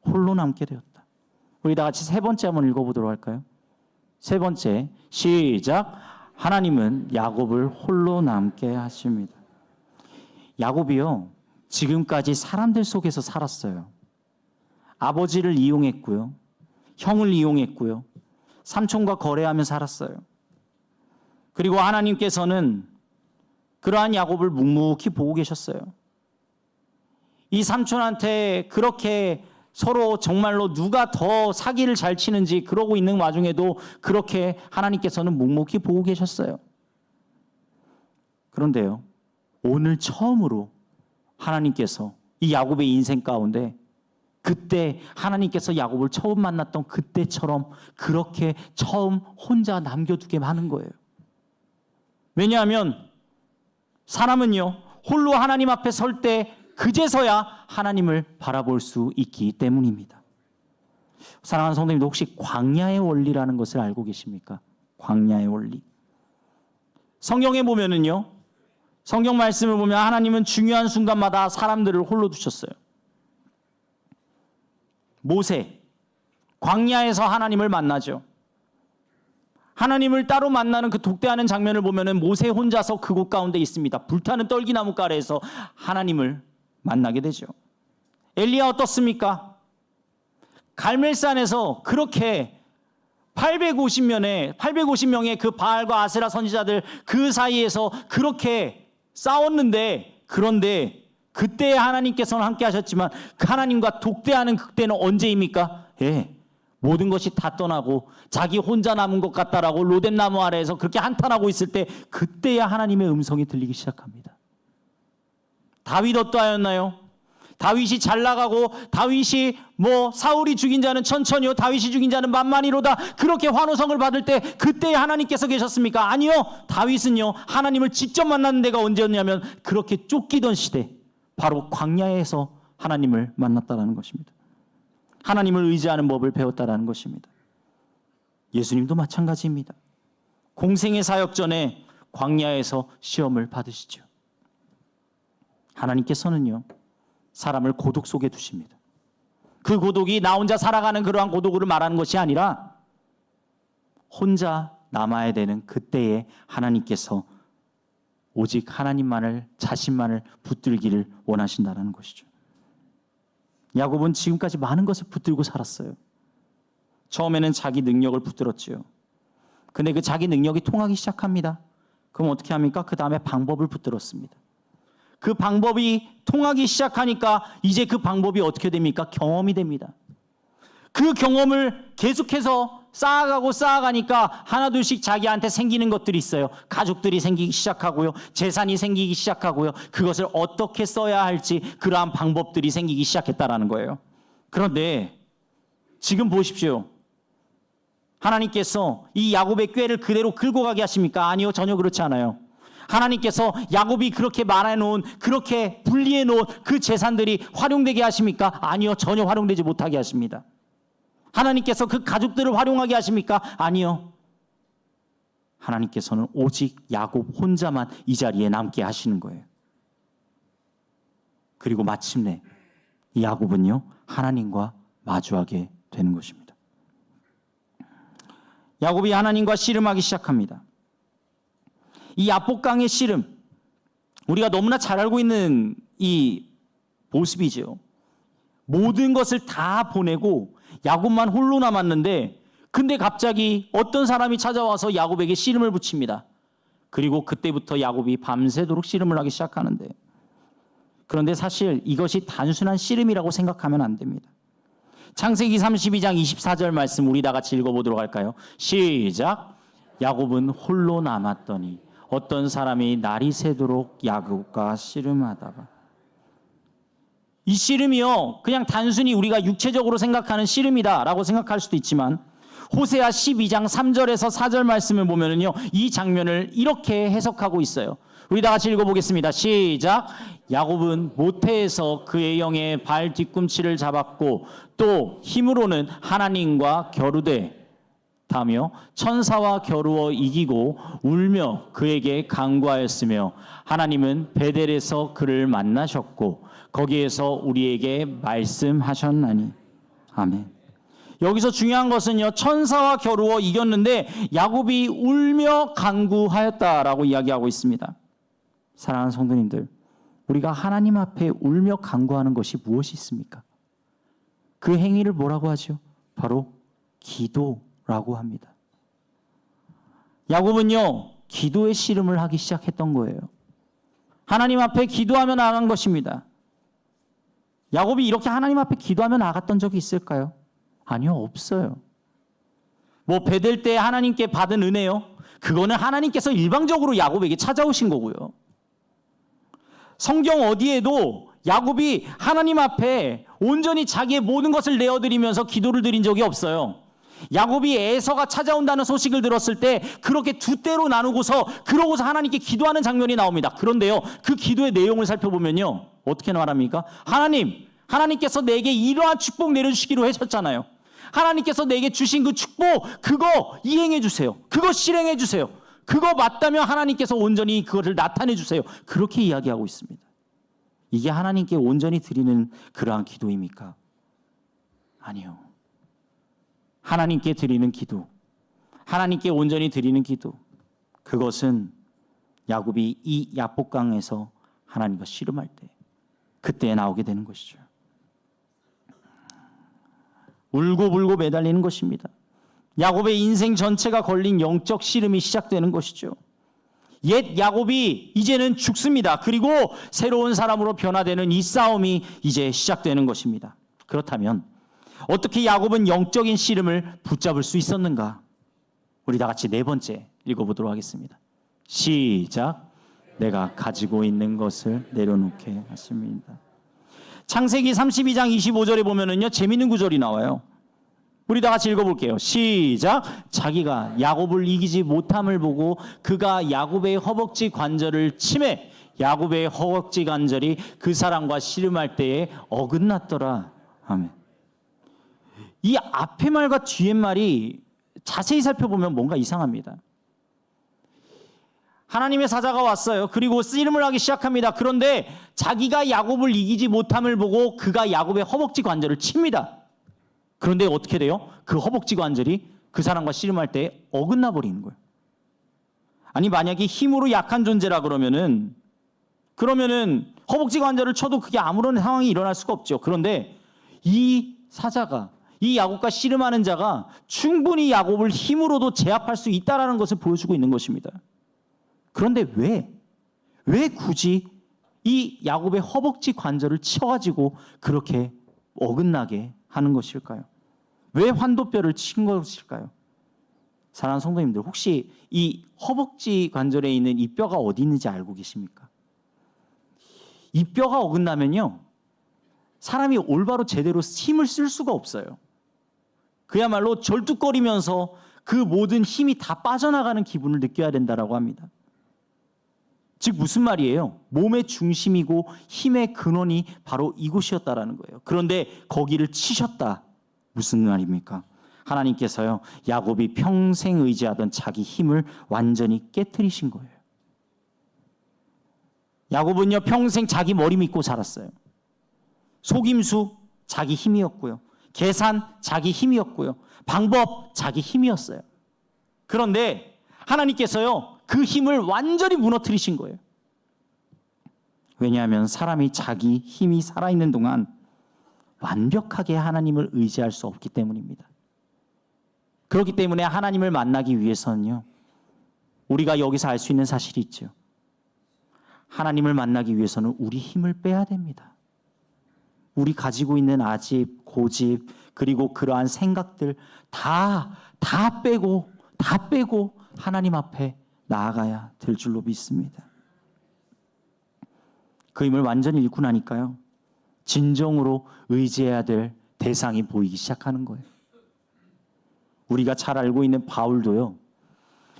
홀로 남게 되었다. 우리 다 같이 세 번째 한번 읽어보도록 할까요? 세 번째, 시작. 하나님은 야곱을 홀로 남게 하십니다. 야곱이요, 지금까지 사람들 속에서 살았어요. 아버지를 이용했고요, 형을 이용했고요, 삼촌과 거래하며 살았어요. 그리고 하나님께서는 그러한 야곱을 묵묵히 보고 계셨어요. 이 삼촌한테 그렇게 서로 정말로 누가 더 사기를 잘 치는지 그러고 있는 와중에도 그렇게 하나님께서는 묵묵히 보고 계셨어요. 그런데요, 오늘 처음으로 하나님께서 이 야곱의 인생 가운데 그때 하나님께서 야곱을 처음 만났던 그때처럼 그렇게 처음 혼자 남겨두게 하는 거예요. 왜냐하면 사람은요, 홀로 하나님 앞에 설 때 그제서야 하나님을 바라볼 수 있기 때문입니다. 사랑하는 성도님도 혹시 광야의 원리라는 것을 알고 계십니까? 광야의 원리. 성경에 보면은요, 성경 말씀을 보면 하나님은 중요한 순간마다 사람들을 홀로 두셨어요. 모세, 광야에서 하나님을 만나죠. 하나님을 따로 만나는 그 독대하는 장면을 보면은 모세 혼자서 그곳 가운데 있습니다. 불타는 떨기나무 가래에서 하나님을 만나게 되죠. 엘리야 어떻습니까? 갈멜산에서 그렇게 850명의 그 바알과 아세라 선지자들 그 사이에서 그렇게 싸웠는데, 그런데 그때 하나님께서는 함께 하셨지만 그 하나님과 독대하는 그때는 언제입니까? 모든 것이 다 떠나고 자기 혼자 남은 것 같다라고 로뎀나무 아래에서 그렇게 한탄하고 있을 때 그때야 하나님의 음성이 들리기 시작합니다. 다윗 어떠하였나요? 다윗이 잘 나가고 다윗이 사울이 죽인 자는 천천히요 다윗이 죽인 자는 만만히로다 그렇게 환호성을 받을 때 그때에 하나님께서 계셨습니까? 아니요. 다윗은요 하나님을 직접 만나는 데가 언제였냐면 그렇게 쫓기던 시대, 바로 광야에서 하나님을 만났다라는 것입니다. 하나님을 의지하는 법을 배웠다라는 것입니다. 예수님도 마찬가지입니다. 공생의 사역 전에 광야에서 시험을 받으시죠. 하나님께서는요 사람을 고독 속에 두십니다. 그 고독이 나 혼자 살아가는 그러한 고독을 말하는 것이 아니라 혼자 남아야 되는 그때에 하나님께서 오직 하나님만을, 자신만을 붙들기를 원하신다는 것이죠. 야곱은 지금까지 많은 것을 붙들고 살았어요. 처음에는 자기 능력을 붙들었지요. 근데 그 자기 능력이 통하기 시작합니다. 그럼 어떻게 합니까? 그 다음에 방법을 붙들었습니다. 그 방법이 통하기 시작하니까 이제 그 방법이 어떻게 됩니까? 경험이 됩니다. 그 경험을 계속해서 쌓아가니까 하나둘씩 자기한테 생기는 것들이 있어요. 가족들이 생기기 시작하고요. 재산이 생기기 시작하고요. 그것을 어떻게 써야 할지 그러한 방법들이 생기기 시작했다라는 거예요. 그런데 지금 보십시오. 하나님께서 이 야곱의 꾀를 그대로 긁고 가게 하십니까? 아니요. 전혀 그렇지 않아요. 하나님께서 야곱이 그렇게 말해놓은, 그렇게 분리해놓은 그 재산들이 활용되게 하십니까? 아니요. 전혀 활용되지 못하게 하십니다. 하나님께서 그 가족들을 활용하게 하십니까? 아니요. 하나님께서는 오직 야곱 혼자만 이 자리에 남게 하시는 거예요. 그리고 마침내 이 야곱은요 하나님과 마주하게 되는 것입니다. 야곱이 하나님과 씨름하기 시작합니다. 이 야복강의 씨름, 우리가 너무나 잘 알고 있는 이 모습이죠. 모든 것을 다 보내고 야곱만 홀로 남았는데, 근데 갑자기 어떤 사람이 찾아와서 야곱에게 씨름을 붙입니다. 그리고 그때부터 야곱이 밤새도록 씨름을 하기 시작하는데, 그런데 사실 이것이 단순한 씨름이라고 생각하면 안 됩니다. 창세기 32장 24절 말씀 우리 다 같이 읽어보도록 할까요? 시작. 야곱은 홀로 남았더니 어떤 사람이 날이 새도록 야곱과 씨름하다가. 이 씨름이요 그냥 단순히 우리가 육체적으로 생각하는 씨름이다라고 생각할 수도 있지만, 호세아 12장 3절에서 4절 말씀을 보면은요 이 장면을 이렇게 해석하고 있어요. 우리 다 같이 읽어보겠습니다. 시작. 야곱은 모태에서 그의 영의 발 뒤꿈치를 잡았고 또 힘으로는 하나님과 겨루되 다며 천사와 겨루어 이기고 울며 그에게 간구하였으며 하나님은 베델에서 그를 만나셨고 거기에서 우리에게 말씀하셨나니. 아멘. 여기서 중요한 것은요, 천사와 겨루어 이겼는데 야곱이 울며 간구하였다라고 이야기하고 있습니다. 사랑하는 성도님들, 우리가 하나님 앞에 울며 간구하는 것이 무엇이 있습니까? 그 행위를 뭐라고 하죠? 바로 기도라고 합니다. 야곱은요, 기도의 씨름을 하기 시작했던 거예요. 하나님 앞에 기도하며 나아간 것입니다. 야곱이 이렇게 하나님 앞에 기도하며 나갔던 적이 있을까요? 아니요, 없어요. 뭐 베델 때 하나님께 받은 은혜요? 그거는 하나님께서 일방적으로 야곱에게 찾아오신 거고요. 성경 어디에도 야곱이 하나님 앞에 온전히 자기의 모든 것을 내어드리면서 기도를 드린 적이 없어요. 야곱이 에서가 찾아온다는 소식을 들었을 때 그렇게 두 때로 나누고서 그러고서 하나님께 기도하는 장면이 나옵니다. 그런데요, 그 기도의 내용을 살펴보면요, 어떻게 말합니까? 하나님께서 내게 이러한 축복 내려주시기로 하셨잖아요. 하나님께서 내게 주신 그 축복, 그거 이행해 주세요. 그거 실행해 주세요. 그거 맞다면 하나님께서 온전히 그것을 나타내 주세요. 그렇게 이야기하고 있습니다. 이게 하나님께 온전히 드리는 그러한 기도입니까? 아니요. 하나님께 드리는 기도, 하나님께 온전히 드리는 기도, 그것은 야곱이 이 야복강에서 하나님과 씨름할 때 그때 나오게 되는 것이죠. 울고불고 매달리는 것입니다. 야곱의 인생 전체가 걸린 영적 씨름이 시작되는 것이죠. 옛 야곱이 이제는 죽습니다. 그리고 새로운 사람으로 변화되는 이 싸움이 이제 시작되는 것입니다. 그렇다면 어떻게 야곱은 영적인 씨름을 붙잡을 수 있었는가? 우리 다 같이 네 번째 읽어보도록 하겠습니다. 시작. 내가 가지고 있는 것을 내려놓게 하십니다. 창세기 32장 25절에 보면은요, 재미있는 구절이 나와요. 우리 다 같이 읽어볼게요. 시작. 자기가 야곱을 이기지 못함을 보고 그가 야곱의 허벅지 관절을 치매 야곱의 허벅지 관절이 그 사람과 씨름할 때에 어긋났더라. 아멘. 이 앞의 말과 뒤의 말이 자세히 살펴보면 뭔가 이상합니다. 하나님의 사자가 왔어요. 그리고 씨름을 하기 시작합니다. 그런데 자기가 야곱을 이기지 못함을 보고 그가 야곱의 허벅지 관절을 칩니다. 그런데 어떻게 돼요? 그 허벅지 관절이 그 사람과 씨름할 때 어긋나 버리는 거예요. 아니, 만약에 힘으로 약한 존재라 그러면은 허벅지 관절을 쳐도 그게 아무런 상황이 일어날 수가 없죠. 그런데 이 사자가, 이 야곱과 씨름하는 자가 충분히 야곱을 힘으로도 제압할 수 있다라는 것을 보여주고 있는 것입니다. 그런데 왜 굳이 이 야곱의 허벅지 관절을 쳐가지고 그렇게 어긋나게 하는 것일까요? 왜 환도뼈를 친 것일까요? 사랑하는 성도님들, 혹시 이 허벅지 관절에 있는 이 뼈가 어디 있는지 알고 계십니까? 이 뼈가 어긋나면요, 사람이 올바로 제대로 힘을 쓸 수가 없어요. 그야말로 절뚝거리면서 그 모든 힘이 다 빠져나가는 기분을 느껴야 된다라고 합니다. 즉 무슨 말이에요? 몸의 중심이고 힘의 근원이 바로 이곳이었다라는 거예요. 그런데 거기를 치셨다. 무슨 말입니까? 하나님께서요, 야곱이 평생 의지하던 자기 힘을 완전히 깨트리신 거예요. 야곱은요, 평생 자기 머리 믿고 살았어요. 속임수 자기 힘이었고요. 계산 자기 힘이었고요. 방법 자기 힘이었어요. 그런데 하나님께서요, 그 힘을 완전히 무너뜨리신 거예요. 왜냐하면 사람이 자기 힘이 살아있는 동안 완벽하게 하나님을 의지할 수 없기 때문입니다. 그렇기 때문에 하나님을 만나기 위해서는요, 우리가 여기서 알 수 있는 사실이 있죠. 하나님을 만나기 위해서는 우리 힘을 빼야 됩니다. 우리 가지고 있는 아집, 고집, 그리고 그러한 생각들 다 빼고 하나님 앞에 나아가야 될 줄로 믿습니다. 그 힘을 완전히 잃고 나니까요, 진정으로 의지해야 될 대상이 보이기 시작하는 거예요. 우리가 잘 알고 있는 바울도요,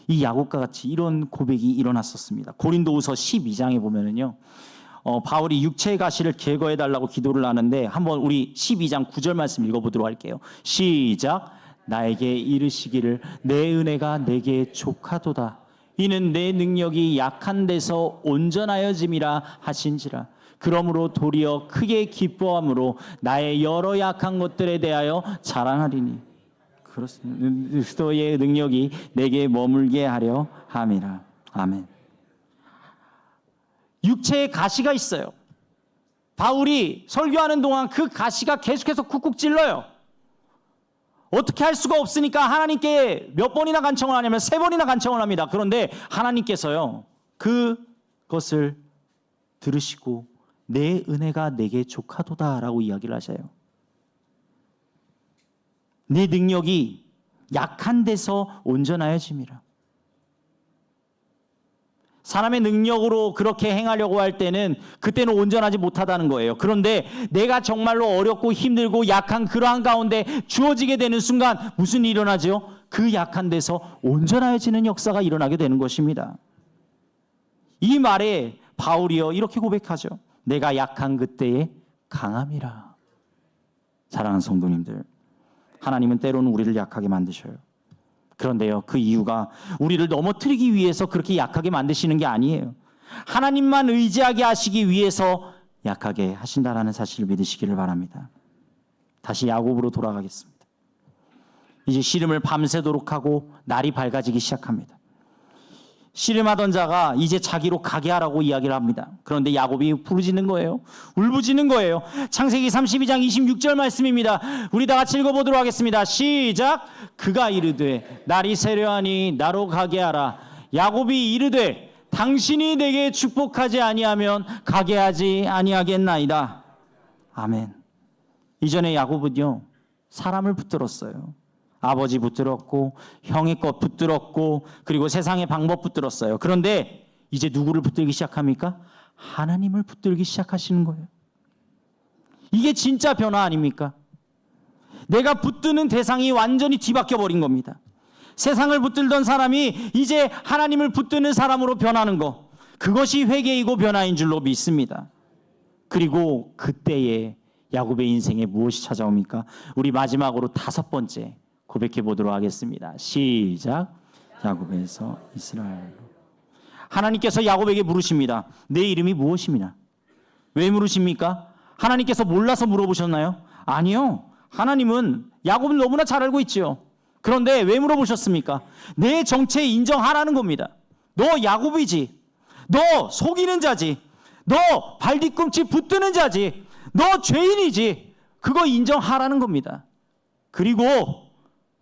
이 야곱과 같이 이런 고백이 일어났었습니다. 고린도후서 12장에 보면은요, 바울이 육체의 가시를 제거해 달라고 기도를 하는데, 한번 우리 12장 9절 말씀 읽어보도록 할게요. 시작. 나에게 이르시기를 내 은혜가 내게 족하도다. 이는 내 능력이 약한 데서 온전하여짐이라 하신지라. 그러므로 도리어 크게 기뻐함으로 나의 여러 약한 것들에 대하여 자랑하리니 그렇습니다. 그리스도의 능력이 내게 머물게 하려 함이라. 아멘. 육체에 가시가 있어요. 바울이 설교하는 동안 그 가시가 계속해서 쿡쿡 찔러요. 어떻게 할 수가 없으니까 하나님께 몇 번이나 간청을 하냐면 3번이나 간청을 합니다. 그런데 하나님께서요, 그것을 들으시고 내 은혜가 내게 족하도다라고 이야기를 하셔요. 내 능력이 약한 데서 온전하여짐이라. 사람의 능력으로 그렇게 행하려고 할 때는 그때는 온전하지 못하다는 거예요. 그런데 내가 정말로 어렵고 힘들고 약한 그러한 가운데 주어지게 되는 순간 무슨 일이 일어나죠? 그 약한 데서 온전하여지는 역사가 일어나게 되는 것입니다. 이 말에 바울이요 이렇게 고백하죠. 내가 약한 그때에 강함이라. 사랑하는 성도님들, 하나님은 때로는 우리를 약하게 만드셔요. 그런데요, 그 이유가 우리를 넘어뜨리기 위해서 그렇게 약하게 만드시는 게 아니에요. 하나님만 의지하게 하시기 위해서 약하게 하신다라는 사실을 믿으시기를 바랍니다. 다시 야곱으로 돌아가겠습니다. 이제 씨름을 밤새도록 하고 날이 밝아지기 시작합니다. 씨름하던 자가 이제 자기로 가게 하라고 이야기를 합니다. 그런데 야곱이 부르짖는 거예요. 울부짖는 거예요. 창세기 32장 26절 말씀입니다. 우리 다 같이 읽어보도록 하겠습니다. 시작. 그가 이르되 날이 새려하니 나로 가게 하라. 야곱이 이르되 당신이 내게 축복하지 아니하면 가게 하지 아니하겠나이다. 아멘. 이전에 야곱은요 사람을 붙들었어요. 아버지 붙들었고 형의 것 붙들었고 그리고 세상의 방법 붙들었어요. 그런데 이제 누구를 붙들기 시작합니까? 하나님을 붙들기 시작하시는 거예요. 이게 진짜 변화 아닙니까? 내가 붙드는 대상이 완전히 뒤바뀌어 버린 겁니다. 세상을 붙들던 사람이 이제 하나님을 붙드는 사람으로 변하는 거, 그것이 회개이고 변화인 줄로 믿습니다. 그리고 그때에 야곱의 인생에 무엇이 찾아옵니까? 우리 마지막으로 5번째 고백해 보도록 하겠습니다. 시작. 야곱에서 이스라엘로. 하나님께서 야곱에게 물으십니다. 내 이름이 무엇입니까? 왜 물으십니까? 하나님께서 몰라서 물어보셨나요? 아니요. 하나님은 야곱을 너무나 잘 알고 있죠. 그런데 왜 물어보셨습니까? 내 정체 인정하라는 겁니다. 너 야곱이지. 너 속이는 자지. 너 발뒤꿈치 붙드는 자지. 너 죄인이지. 그거 인정하라는 겁니다. 그리고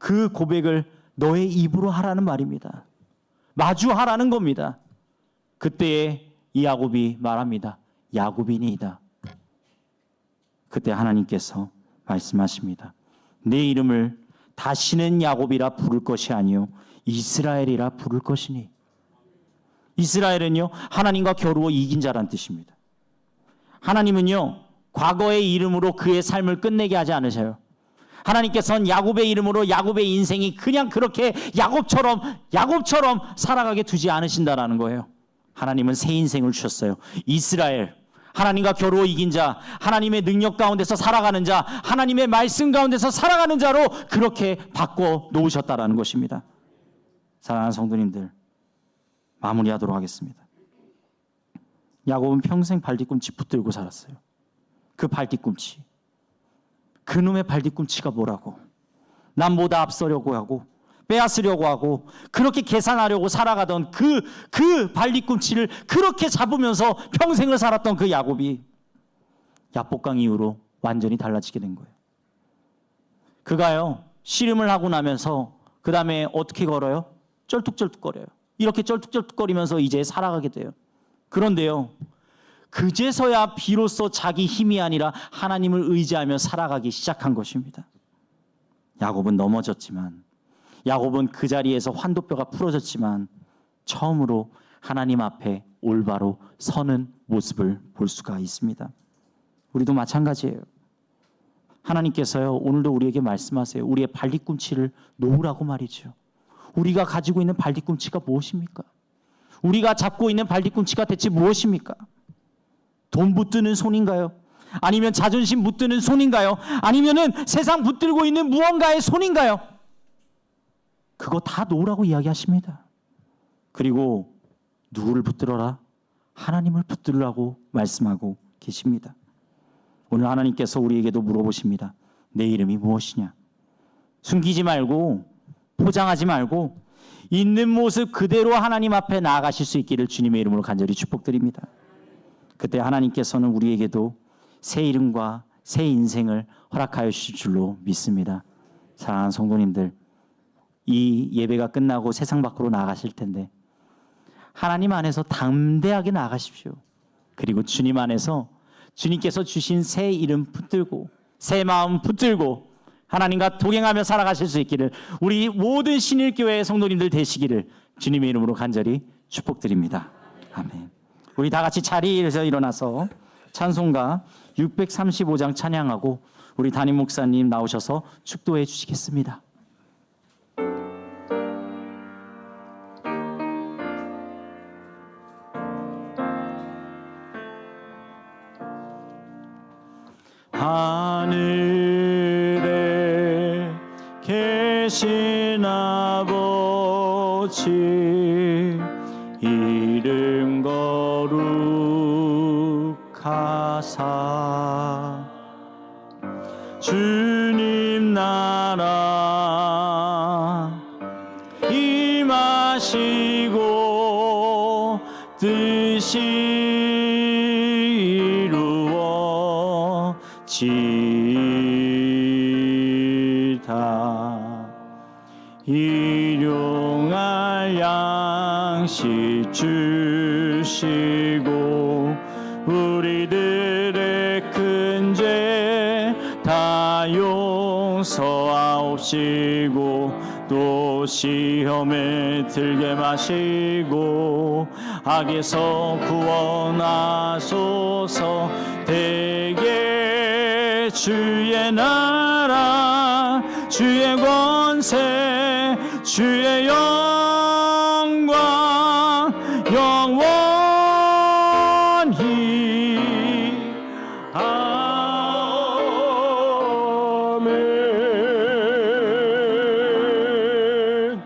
그 고백을 너의 입으로 하라는 말입니다. 마주하라는 겁니다. 그때에 이 야곱이 말합니다. 야곱이니이다. 그때 하나님께서 말씀하십니다. 내 이름을 다시는 야곱이라 부를 것이 아니요 이스라엘이라 부를 것이니. 이스라엘은요 하나님과 겨루어 이긴 자란 뜻입니다. 하나님은요 과거의 이름으로 그의 삶을 끝내게 하지 않으셔요. 하나님께서는 야곱의 이름으로 야곱의 인생이 그냥 그렇게 야곱처럼 살아가게 두지 않으신다라는 거예요. 하나님은 새 인생을 주셨어요. 이스라엘, 하나님과 겨루어 이긴 자, 하나님의 능력 가운데서 살아가는 자, 하나님의 말씀 가운데서 살아가는 자로 그렇게 바꿔 놓으셨다라는 것입니다. 사랑하는 성도님들, 마무리하도록 하겠습니다. 야곱은 평생 발뒤꿈치 붙들고 살았어요. 그 발뒤꿈치, 그놈의 발뒤꿈치가 뭐라고? 남보다 앞서려고 하고 빼앗으려고 하고 그렇게 계산하려고 살아가던 그 발뒤꿈치를 그렇게 잡으면서 평생을 살았던 그 야곱이 야복강 이후로 완전히 달라지게 된 거예요. 그가요 씨름을 하고 나면서 그 다음에 어떻게 걸어요? 쩔뚝쩔뚝거려요. 이렇게 쩔뚝쩔뚝거리면서 이제 살아가게 돼요. 그런데요 그제서야 비로소 자기 힘이 아니라 하나님을 의지하며 살아가기 시작한 것입니다. 야곱은 넘어졌지만, 야곱은 그 자리에서 환도뼈가 풀어졌지만 처음으로 하나님 앞에 올바로 서는 모습을 볼 수가 있습니다. 우리도 마찬가지예요. 하나님께서요 오늘도 우리에게 말씀하세요. 우리의 발뒤꿈치를 놓으라고 말이죠. 우리가 가지고 있는 발뒤꿈치가 무엇입니까? 우리가 잡고 있는 발뒤꿈치가 대체 무엇입니까? 돈 붙드는 손인가요? 아니면 자존심 붙드는 손인가요? 아니면은 세상 붙들고 있는 무언가의 손인가요? 그거 다 놓으라고 이야기하십니다. 그리고 누구를 붙들어라? 하나님을 붙들라고 말씀하고 계십니다. 오늘 하나님께서 우리에게도 물어보십니다. 내 이름이 무엇이냐? 숨기지 말고 포장하지 말고 있는 모습 그대로 하나님 앞에 나아가실 수 있기를 주님의 이름으로 간절히 축복드립니다. 그때 하나님께서는 우리에게도 새 이름과 새 인생을 허락하여 주실 줄로 믿습니다. 사랑하는 성도님들, 이 예배가 끝나고 세상 밖으로 나가실 텐데 하나님 안에서 담대하게 나가십시오. 그리고 주님 안에서 주님께서 주신 새 이름 붙들고 새 마음 붙들고 하나님과 동행하며 살아가실 수 있기를 우리 모든 신일교회의 성도님들 되시기를 주님의 이름으로 간절히 축복드립니다. 아멘. 우리 다 같이 자리에서 일어나서 찬송가 635장 찬양하고 우리 담임 목사님 나오셔서 축도해 주시겠습니다. 하늘에 계신 아버지 이름 거룩하사 주님 나라 임하시고 뜻이 이루어지다 일용할 양식 주시고 우리들의 큰 죄 다 용서하옵시고 또 시험에 들게 마시고 악에서 구원하소서 대개 주의 나라 주의 권세 주의 영광 영원히 아멘.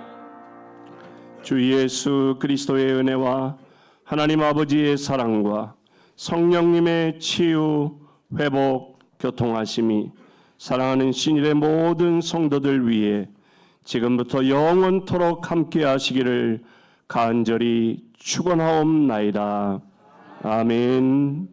주 예수 그리스도의 은혜와 하나님 아버지의 사랑과 성령님의 치유, 회복, 교통하심이 사랑하는 신일의 모든 성도들 위해 지금부터 영원토록 함께 하시기를 간절히 축원하옵나이다. 아멘.